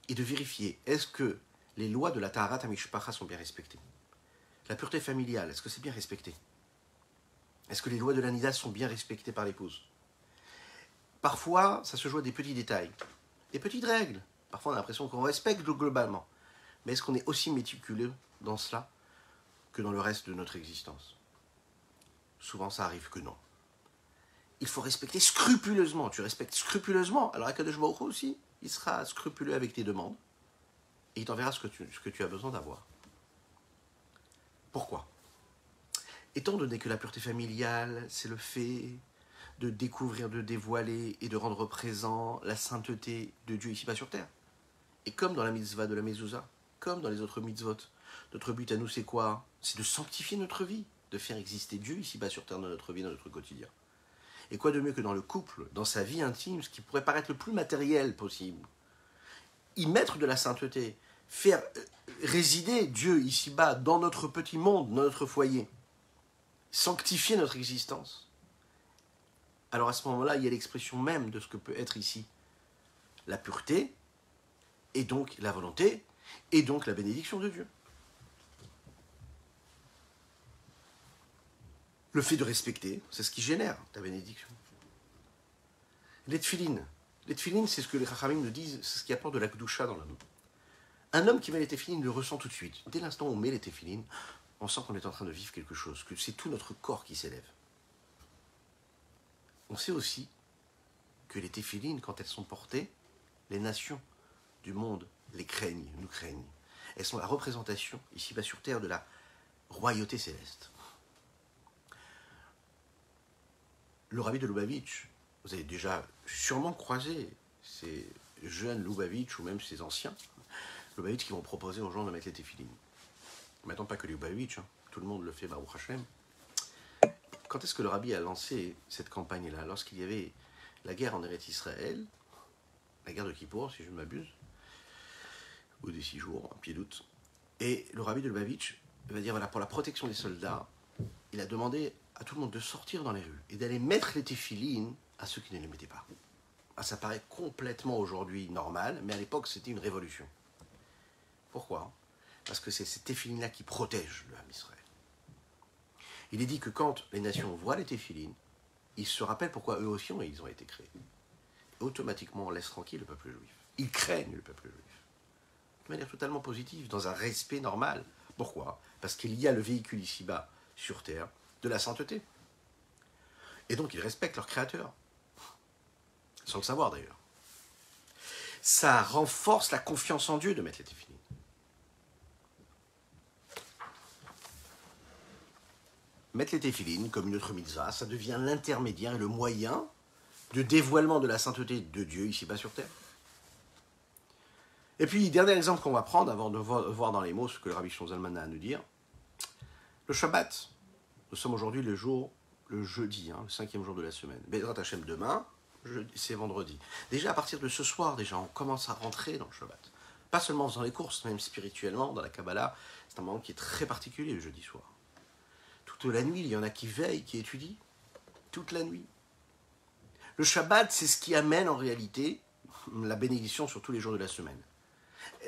et de vérifier, est-ce que les lois de la Taharat HaMishpacha sont bien respectées? La pureté familiale, est-ce que c'est bien respecté? Est-ce que les lois de la Nida sont bien respectées par l'épouse? Parfois, ça se joue à des petits détails, des petites règles. Parfois, on a l'impression qu'on respecte globalement. Mais est-ce qu'on est aussi méticuleux dans cela que dans le reste de notre existence? Souvent, ça arrive que non. Il faut respecter scrupuleusement. Tu respectes scrupuleusement. Alors, Akadosh Baruch Hu aussi, il sera scrupuleux avec tes demandes. Et il t'enverra ce que tu as besoin d'avoir. Pourquoi? Étant donné que la pureté familiale, c'est le fait de découvrir, de dévoiler et de rendre présent la sainteté de Dieu ici-bas sur terre. Et comme dans la mitzvah de la mezouza, comme dans les autres mitzvot, notre but à nous c'est quoi? C'est de sanctifier notre vie, de faire exister Dieu ici-bas sur terre dans notre vie, dans notre quotidien. Et quoi de mieux que dans le couple, dans sa vie intime, ce qui pourrait paraître le plus matériel possible, y mettre de la sainteté, faire résider Dieu ici-bas dans notre petit monde, dans notre foyer, sanctifier notre existence. Alors à ce moment-là, il y a l'expression même de ce que peut être ici la pureté, et donc la volonté, et donc la bénédiction de Dieu. Le fait de respecter, c'est ce qui génère ta bénédiction. Les tefilines, c'est ce que les Chachamim nous disent, c'est ce qui apporte de la kedusha dans l'homme. Un homme qui met les tefilines le ressent tout de suite. Dès l'instant où on met les tefilines, on sent qu'on est en train de vivre quelque chose, que c'est tout notre corps qui s'élève. On sait aussi que les téphilines, quand elles sont portées, les nations du monde les craignent, nous craignent. Elles sont la représentation, ici-bas sur terre, de la royauté céleste. Le rabbi de Lubavitch, vous avez déjà sûrement croisé ces jeunes Lubavitch ou même ces anciens Lubavitch qui vont proposer aux gens de mettre les téphilines. Maintenant, pas que les Lubavitch, tout le monde le fait, Baruch Hashem. Quand est-ce que le rabbi a lancé cette campagne-là? Lorsqu'il y avait la guerre en Eretz Israël, la guerre de Kippour, si je ne m'abuse, ou des 6 jours, un pied d'août. Et le rabbi de Lubavitch va dire, voilà, pour la protection des soldats, il a demandé à tout le monde de sortir dans les rues et d'aller mettre les téphilines à ceux qui ne les mettaient pas. Ah, ça paraît complètement aujourd'hui normal, mais à l'époque, c'était une révolution. Pourquoi? Parce que c'est ces téphilines-là qui protègent le Ham Israël. Il est dit que quand les nations voient les téphilines, ils se rappellent pourquoi eux aussi ils ont été créés. Et automatiquement, on laisse tranquille le peuple juif. Ils craignent le peuple juif. De manière totalement positive, dans un respect normal. Pourquoi? Parce qu'il y a le véhicule ici-bas, sur terre, de la sainteté. Et donc, ils respectent leur créateur. Sans le savoir d'ailleurs. Ça renforce la confiance en Dieu de mettre les téphilines. Mettre les téphilines comme une autre mitzvah, ça devient l'intermédiaire et le moyen de dévoilement de la sainteté de Dieu ici-bas sur terre. Et puis, dernier exemple qu'on va prendre avant de voir dans les mots ce que le Rabbi Shlomo Zalman a à nous dire. Le Shabbat. Nous sommes aujourd'hui le jeudi, le 5e jour de la semaine. Bezrat Hashem demain, c'est vendredi. Déjà à partir de ce soir, on commence à rentrer dans le Shabbat. Pas seulement en faisant les courses, même spirituellement, dans la Kabbalah, c'est un moment qui est très particulier le jeudi soir. Toute la nuit, il y en a qui veillent, qui étudient. Toute la nuit. Le Shabbat, c'est ce qui amène en réalité la bénédiction sur tous les jours de la semaine.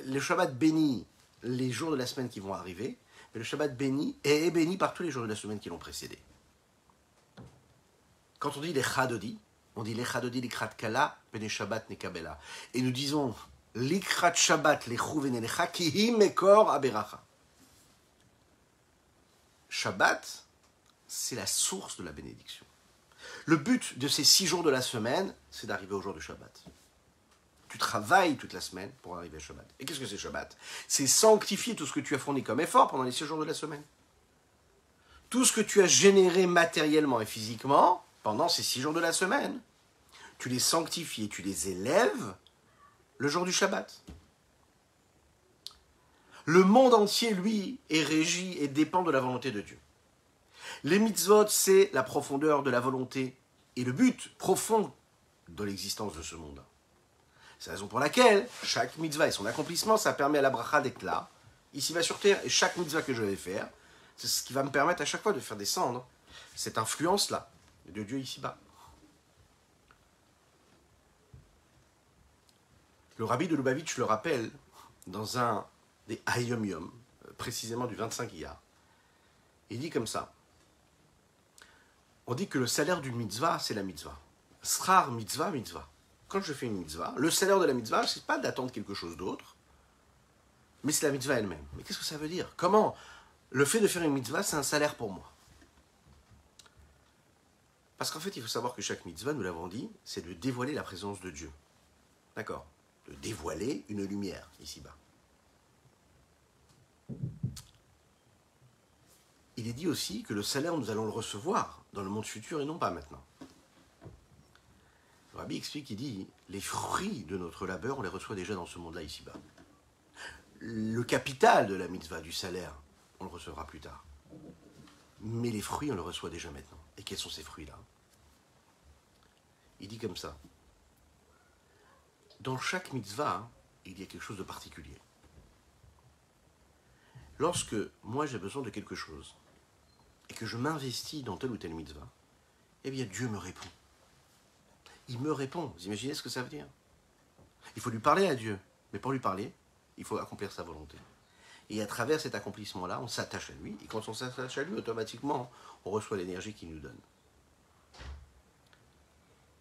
Le Shabbat bénit les jours de la semaine qui vont arriver, mais le Shabbat bénit et est béni par tous les jours de la semaine qui l'ont précédé. Quand on dit les Chadodi, on dit les Chadodi l'ikrat kala, bene Shabbat nekabela. Et nous disons l'ikrat Shabbat lechu venelecha kihi mekor aberacha. Shabbat, c'est la source de la bénédiction. Le but de ces 6 jours de la semaine, c'est d'arriver au jour du Shabbat. Tu travailles toute la semaine pour arriver à Shabbat. Et qu'est-ce que c'est Shabbat? C'est sanctifier tout ce que tu as fourni comme effort pendant les 6 jours de la semaine. Tout ce que tu as généré matériellement et physiquement pendant ces 6 jours de la semaine, tu les sanctifies et tu les élèves le jour du Shabbat. Le monde entier, lui, est régi et dépend de la volonté de Dieu. Les mitzvot, c'est la profondeur de la volonté et le but profond de l'existence de ce monde. C'est la raison pour laquelle chaque mitzvah et son accomplissement, ça permet à la bracha d'être là, ici-bas sur terre, et chaque mitzvah que je vais faire, c'est ce qui va me permettre à chaque fois de faire descendre cette influence-là de Dieu ici-bas. Le rabbi de Lubavitch le rappelle dans un des Hayom Yom, précisément du 25 Iyar. Il dit comme ça. On dit que le salaire d'une mitzvah, c'est la mitzvah. Srar mitzvah, mitzvah. Quand je fais une mitzvah, le salaire de la mitzvah, c'est pas d'attendre quelque chose d'autre, mais c'est la mitzvah elle-même. Mais qu'est-ce que ça veut dire? Comment le fait de faire une mitzvah, c'est un salaire pour moi? Parce qu'en fait, il faut savoir que chaque mitzvah, nous l'avons dit, c'est de dévoiler la présence de Dieu. D'accord? De dévoiler une lumière, ici-bas. Il est dit aussi que le salaire, nous allons le recevoir dans le monde futur et non pas maintenant. Le rabbi explique, il dit, les fruits de notre labeur, on les reçoit déjà dans ce monde-là, ici-bas. Le capital de la mitzvah, du salaire, on le recevra plus tard. Mais les fruits, on le reçoit déjà maintenant. Et quels sont ces fruits-là? Il dit comme ça. Dans chaque mitzvah, il y a quelque chose de particulier. Lorsque moi j'ai besoin de quelque chose, et que je m'investis dans telle ou telle mitzvah, eh bien Dieu me répond. Il me répond. Vous imaginez ce que ça veut dire? Il faut lui parler à Dieu. Mais pour lui parler, il faut accomplir sa volonté. Et à travers cet accomplissement-là, on s'attache à lui. Et quand on s'attache à lui, automatiquement, on reçoit l'énergie qu'il nous donne.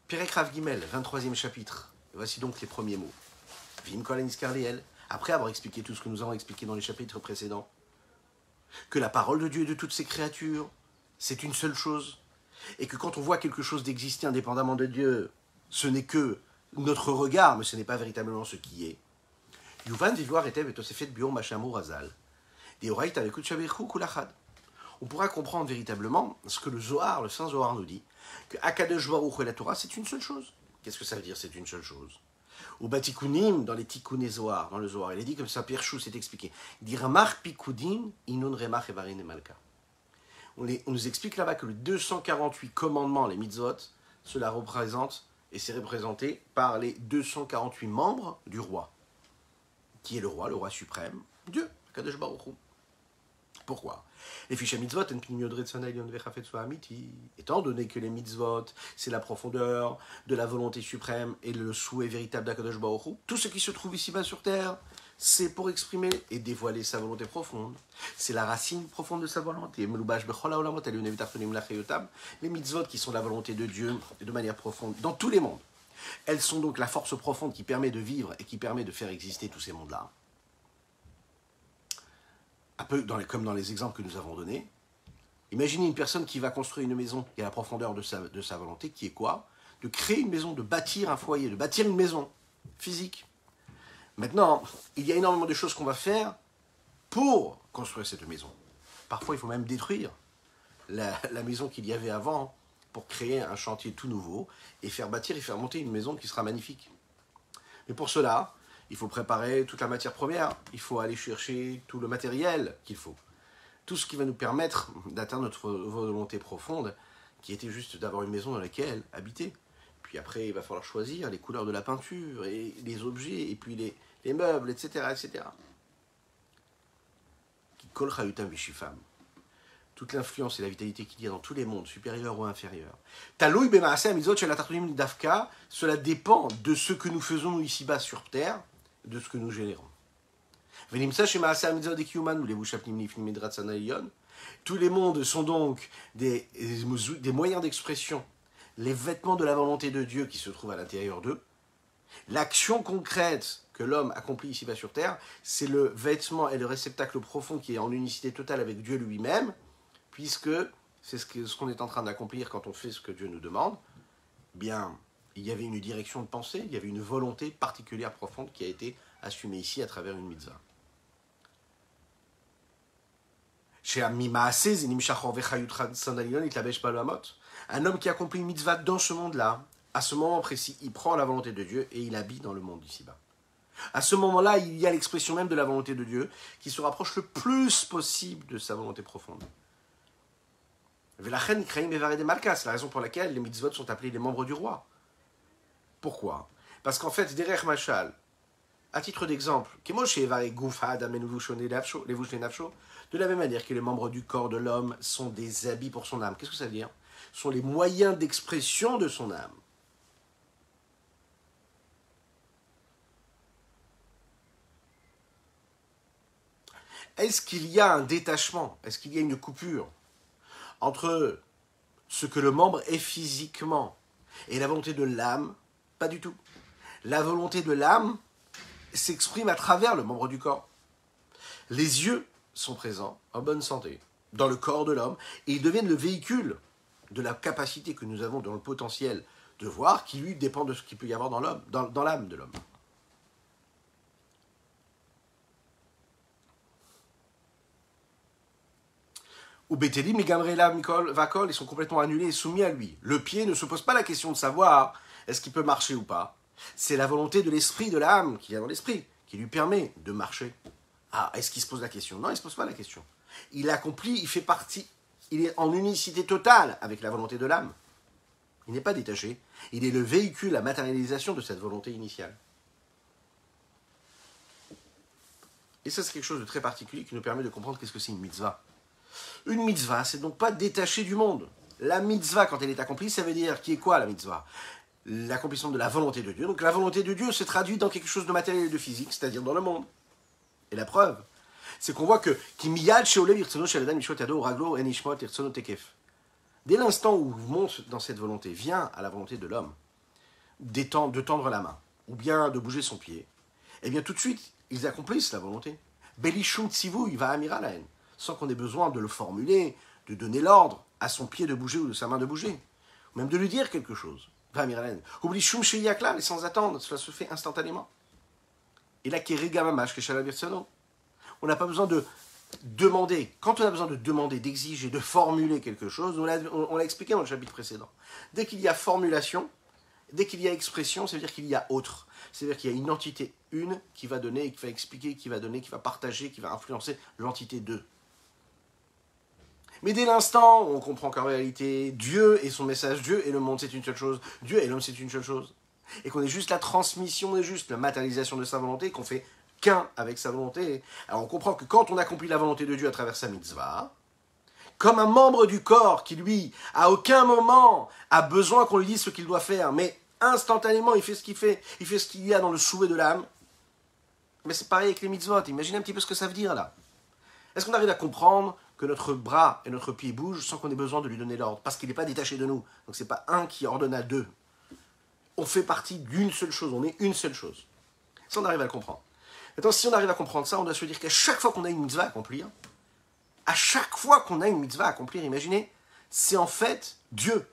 Perek Rav Gimel, 23e chapitre. Voici donc les premiers mots. Vim kol niskar-liel. Après avoir expliqué tout ce que nous avons expliqué dans les chapitres précédents, que la parole de Dieu et de toutes ses créatures, c'est une seule chose. Et que quand on voit quelque chose d'exister indépendamment de Dieu, ce n'est que notre regard, mais ce n'est pas véritablement ce qui est. Yuvan Vivoire était Vetosefet Biom Machamou Razal. On pourra comprendre véritablement ce que le Zohar, le Saint Zohar nous dit, que Akadosh Baruch Hu et la Torah, c'est une seule chose. Qu'est-ce que ça veut dire, c'est une seule chose? Au Batikunim, dans les Tikkuné Zohar, dans le Zohar, il est dit comme ça, Pierre Chou s'est expliqué. Il dit Ramach Pikudim, Inun Remach Evarin et Malka. On nous explique là-bas que le 248 commandements, les mitzvot, cela représente, et c'est représenté par les 248 membres du roi. Qui est le roi suprême, Dieu, Akadosh Baruch Hu. Pourquoi? Étant donné que les mitzvot, c'est la profondeur de la volonté suprême et le souhait véritable d'Akadosh Baruch Hu, tout ce qui se trouve ici-bas sur terre, c'est pour exprimer et dévoiler sa volonté profonde. C'est la racine profonde de sa volonté. Les mitzvot qui sont la volonté de Dieu de manière profonde dans tous les mondes. Elles sont donc la force profonde qui permet de vivre et qui permet de faire exister tous ces mondes-là. Un peu comme dans les exemples que nous avons donnés. Imaginez une personne qui va construire une maison qui a la profondeur de sa volonté, qui est quoi? De créer une maison, de bâtir un foyer, de bâtir une maison physique. Maintenant, il y a énormément de choses qu'on va faire pour construire cette maison. Parfois, il faut même détruire la maison qu'il y avait avant pour créer un chantier tout nouveau et faire bâtir et faire monter une maison qui sera magnifique. Mais pour cela, il faut préparer toute la matière première, il faut aller chercher tout le matériel qu'il faut. Tout ce qui va nous permettre d'atteindre notre volonté profonde, qui était juste d'avoir une maison dans laquelle habiter. Puis après, il va falloir choisir les couleurs de la peinture, et les objets, et puis les meubles, etc. etc. Toute l'influence et la vitalité qu'il y a dans tous les mondes, supérieurs ou inférieurs. Cela dépend de ce que nous faisons ici-bas sur terre, de ce que nous générons. Tous les mondes sont donc des moyens d'expression, les vêtements de la volonté de Dieu qui se trouvent à l'intérieur d'eux. L'action concrète que l'homme accomplit ici-bas sur terre, c'est le vêtement et le réceptacle profond qui est en unicité totale avec Dieu lui-même, puisque c'est ce qu'on est en train d'accomplir quand on fait ce que Dieu nous demande. Bien, il y avait une direction de pensée, il y avait une volonté particulière profonde qui a été assumée ici à travers une mitzvah. Un homme qui accomplit une mitzvah dans ce monde-là, à ce moment précis, il prend la volonté de Dieu et il habite dans le monde ici-bas. À ce moment-là, il y a l'expression même de la volonté de Dieu qui se rapproche le plus possible de sa volonté profonde. C'est la raison pour laquelle les mitzvot sont appelés les membres du roi. Pourquoi? Parce qu'en fait, derech machal, à titre d'exemple, de la même manière que les membres du corps de l'homme sont des habits pour son âme. Qu'est-ce que ça veut dire? Ce sont les moyens d'expression de son âme. Est-ce qu'il y a un détachement? Est-ce qu'il y a une coupure entre ce que le membre est physiquement et la volonté de l'âme? Pas du tout. La volonté de l'âme s'exprime à travers le membre du corps. Les yeux sont présents en bonne santé dans le corps de l'homme et ils deviennent le véhicule de la capacité que nous avons dans le potentiel de voir qui lui dépend de ce qu'il peut y avoir dans l'homme, dans l'âme de l'homme. Ou Bétélim, les Gamrela, Mikol, Vakol, ils sont complètement annulés et soumis à lui. Le pied ne se pose pas la question de savoir est-ce qu'il peut marcher ou pas. C'est la volonté de l'esprit, de l'âme qu'il y a dans l'esprit, qui lui permet de marcher. Ah, est-ce qu'il se pose la question? Non, il ne se pose pas la question. Il accomplit, il fait partie, il est en unicité totale avec la volonté de l'âme. Il n'est pas détaché. Il est le véhicule, la matérialisation de cette volonté initiale. Et ça, c'est quelque chose de très particulier qui nous permet de comprendre qu'est-ce que c'est une mitzvah. Une mitzvah, c'est donc pas détaché du monde. La mitzvah, quand elle est accomplie, ça veut dire qui est quoi la mitzvah? L'accomplissement de la volonté de Dieu. Donc la volonté de Dieu se traduit dans quelque chose de matériel et de physique, c'est-à-dire dans le monde. Et la preuve, c'est qu'on voit que dès l'instant où monte dans cette volonté, vient à la volonté de l'homme de tendre la main, ou bien de bouger son pied, et bien tout de suite, ils accomplissent la volonté. Belishum tzivouy va amira la haine, sans qu'on ait besoin de le formuler, de donner l'ordre à son pied de bouger ou de sa main de bouger, ou même de lui dire quelque chose. Va Miralen. Oublie Shum Sheyakla, mais sans attendre, cela se fait instantanément. Et là, qui est Regamamash, qui est Shalabirsono. On n'a pas besoin de demander. Quand on a besoin de demander, d'exiger, de formuler quelque chose, on l'a expliqué dans le chapitre précédent. Dès qu'il y a formulation, dès qu'il y a expression, ça veut dire qu'il y a autre. C'est-à-dire qu'il y a une entité une qui va donner, qui va expliquer, qui va donner, qui va partager, qui va influencer l'entité deux. Mais dès l'instant où on comprend qu'en réalité, Dieu et son message, Dieu et le monde, c'est une seule chose, Dieu et l'homme, c'est une seule chose, et qu'on est juste la transmission, on est juste la matérialisation de sa volonté, qu'on fait qu'un avec sa volonté, alors on comprend que quand on accomplit la volonté de Dieu à travers sa mitzvah, comme un membre du corps qui, lui, à aucun moment a besoin qu'on lui dise ce qu'il doit faire, mais instantanément, il fait ce qu'il y a dans le souhait de l'âme, mais c'est pareil avec les mitzvot, imaginez un petit peu ce que ça veut dire là. Est-ce qu'on arrive à comprendre que notre bras et notre pied bougent sans qu'on ait besoin de lui donner l'ordre, parce qu'il n'est pas détaché de nous. Donc c'est pas un qui ordonne à deux. On fait partie d'une seule chose, on est une seule chose. Ça, on arrive à le comprendre. Maintenant, si on arrive à comprendre ça, on doit se dire qu'à chaque fois qu'on a une mitzvah à accomplir, imaginez, c'est en fait Dieu.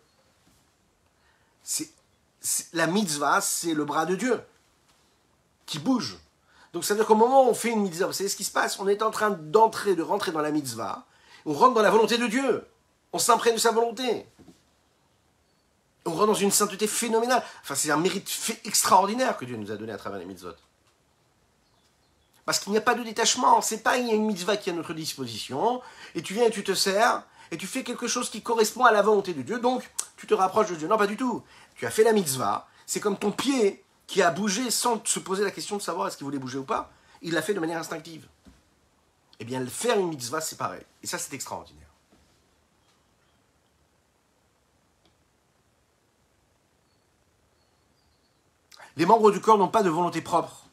La mitzvah, c'est le bras de Dieu qui bouge. Donc ça veut dire qu'au moment où on fait une mitzvah, vous savez ce qui se passe? On est en train de rentrer dans la mitzvah, on rentre dans la volonté de Dieu, on s'imprègne de sa volonté. On rentre dans une sainteté phénoménale. Enfin, c'est un mérite extraordinaire que Dieu nous a donné à travers les mitzvot. Parce qu'il n'y a pas de détachement. C'est pas il y a une mitzvah qui est à notre disposition, et tu viens et tu te sers, et tu fais quelque chose qui correspond à la volonté de Dieu, donc tu te rapproches de Dieu. Non, pas du tout. Tu as fait la mitzvah, c'est comme ton pied qui a bougé sans se poser la question de savoir est-ce qu'il voulait bouger ou pas. Il l'a fait de manière instinctive. Eh bien, faire une mitzvah, c'est pareil. Et ça, c'est extraordinaire. Les membres du corps n'ont pas de volonté propre.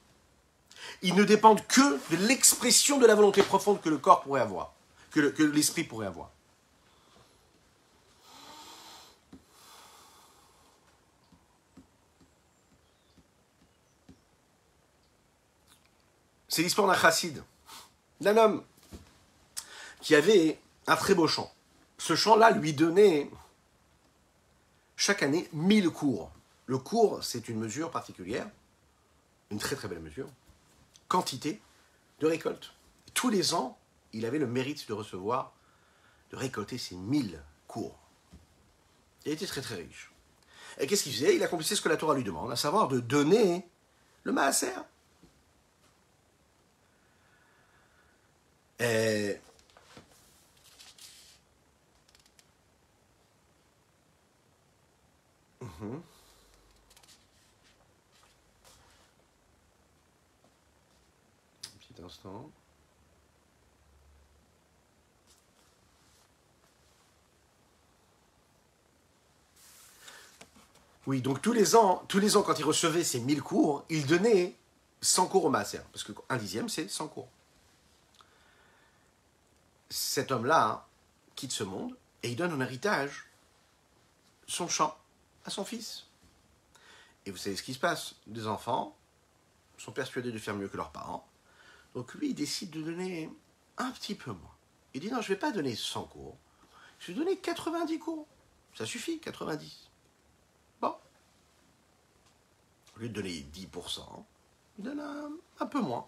Ils ne dépendent que de l'expression de la volonté profonde que le corps pourrait avoir, que l'esprit pourrait avoir. C'est l'histoire d'un chassid, d'un homme qui avait un très beau champ. Ce champ-là lui donnait chaque année 1000 cours. Le cours, c'est une mesure particulière, une très très belle mesure, quantité de récolte. Tous les ans, il avait le mérite de récolter ces 1000 cours. Il était très très riche. Et qu'est-ce qu'il faisait? Il accomplissait ce que la Torah lui demande, à savoir de donner le maaser. Et un petit instant. Oui, donc tous les ans, quand il recevait ses 1000 cours, il donnait 100 cours au maaser, parce qu'un dixième, c'est 100 cours. Cet homme-là quitte ce monde et il donne en héritage son champ à son fils. Et vous savez ce qui se passe? Des enfants sont persuadés de faire mieux que leurs parents. Donc lui, il décide de donner un petit peu moins. Il dit non, je ne vais pas donner 100 cours. Je vais donner 90 cours. Ça suffit, 90. Bon. Au lieu de donner 10%, il donne un peu moins.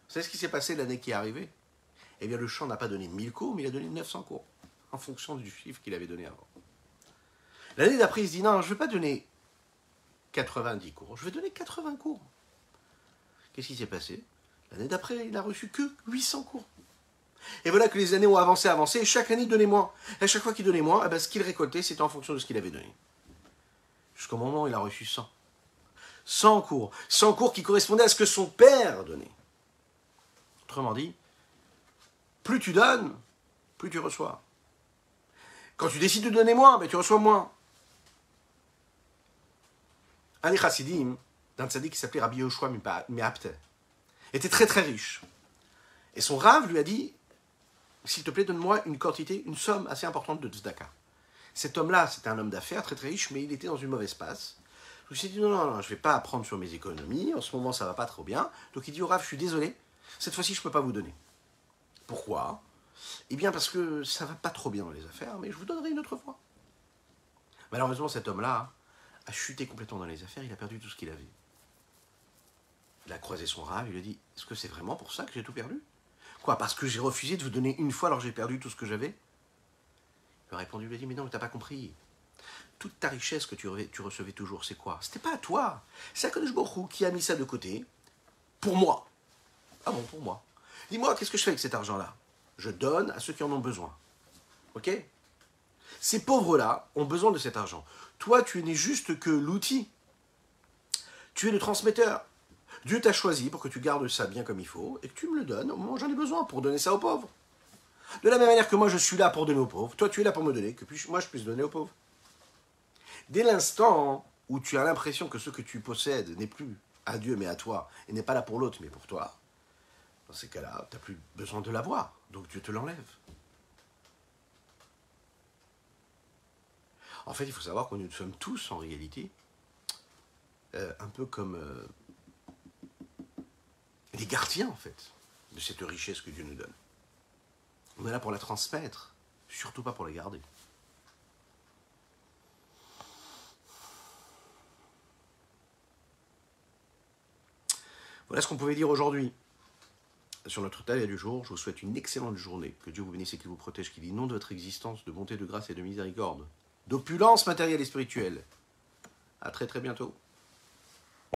Vous savez ce qui s'est passé l'année qui est arrivée? Eh bien, le champ n'a pas donné 1000 cours, mais il a donné 900 cours, en fonction du chiffre qu'il avait donné avant. L'année d'après, il se dit, non, je ne vais pas donner 90 cours, je vais donner 80 cours. Qu'est-ce qui s'est passé? L'année d'après, il n'a reçu que 800 cours. Et voilà que les années ont avancé, et chaque année, il donnait moins. Et à chaque fois qu'il donnait moins, eh bien, ce qu'il récoltait, c'était en fonction de ce qu'il avait donné. Jusqu'au moment où il a reçu 100. 100 cours. 100 cours qui correspondaient à ce que son père donnait. Autrement dit, plus tu donnes, plus tu reçois. Quand tu décides de donner moins, ben tu reçois moins. Un des chassidim, d'un tzaddik qui s'appelait Rabbi Yoshua Meapte, était très très riche. Et son rave lui a dit, s'il te plaît, donne-moi une somme assez importante de tzedaka. Cet homme-là, c'était un homme d'affaires très très riche, mais il était dans une mauvaise passe. Je me suis dit, non, je ne vais pas apprendre sur mes économies, en ce moment ça ne va pas trop bien. Donc il dit au rave, je suis désolé, cette fois-ci je ne peux pas vous donner. Pourquoi? Eh bien parce que ça ne va pas trop bien dans les affaires, mais je vous donnerai une autre fois. Malheureusement, cet homme-là a chuté complètement dans les affaires, il a perdu tout ce qu'il avait. Il a croisé son rave, il lui a dit, est-ce que c'est vraiment pour ça que j'ai tout perdu? Quoi, parce que j'ai refusé de vous donner une fois alors que j'ai perdu tout ce que j'avais? Il a répondu, il lui a dit, mais non, mais t'as pas compris. Toute ta richesse que tu recevais toujours, c'est quoi? C'était pas à toi. C'est Akadosh Baruch Hu qui a mis ça de côté pour moi. Ah bon, pour moi. Dis-moi, qu'est-ce que je fais avec cet argent-là? Je donne à ceux qui en ont besoin. Ok? Ces pauvres-là ont besoin de cet argent. Toi, tu n'es juste que l'outil. Tu es le transmetteur. Dieu t'a choisi pour que tu gardes ça bien comme il faut et que tu me le donnes au moment où j'en ai besoin pour donner ça aux pauvres. De la même manière que moi, je suis là pour donner aux pauvres, toi, tu es là pour me donner, que moi, je puisse donner aux pauvres. Dès l'instant où tu as l'impression que ce que tu possèdes n'est plus à Dieu mais à toi, et n'est pas là pour l'autre mais pour toi, dans ces cas-là, tu n'as plus besoin de l'avoir, donc Dieu te l'enlève. En fait, il faut savoir que nous sommes tous, en réalité, un peu comme les gardiens, en fait, de cette richesse que Dieu nous donne. On est là pour la transmettre, surtout pas pour la garder. Voilà ce qu'on pouvait dire aujourd'hui sur notre taille du jour. Je vous souhaite une excellente journée. Que Dieu vous bénisse et qu'il vous protège, qu'il inonde votre existence de bonté, de grâce et de miséricorde, d'opulence matérielle et spirituelle. À très très bientôt.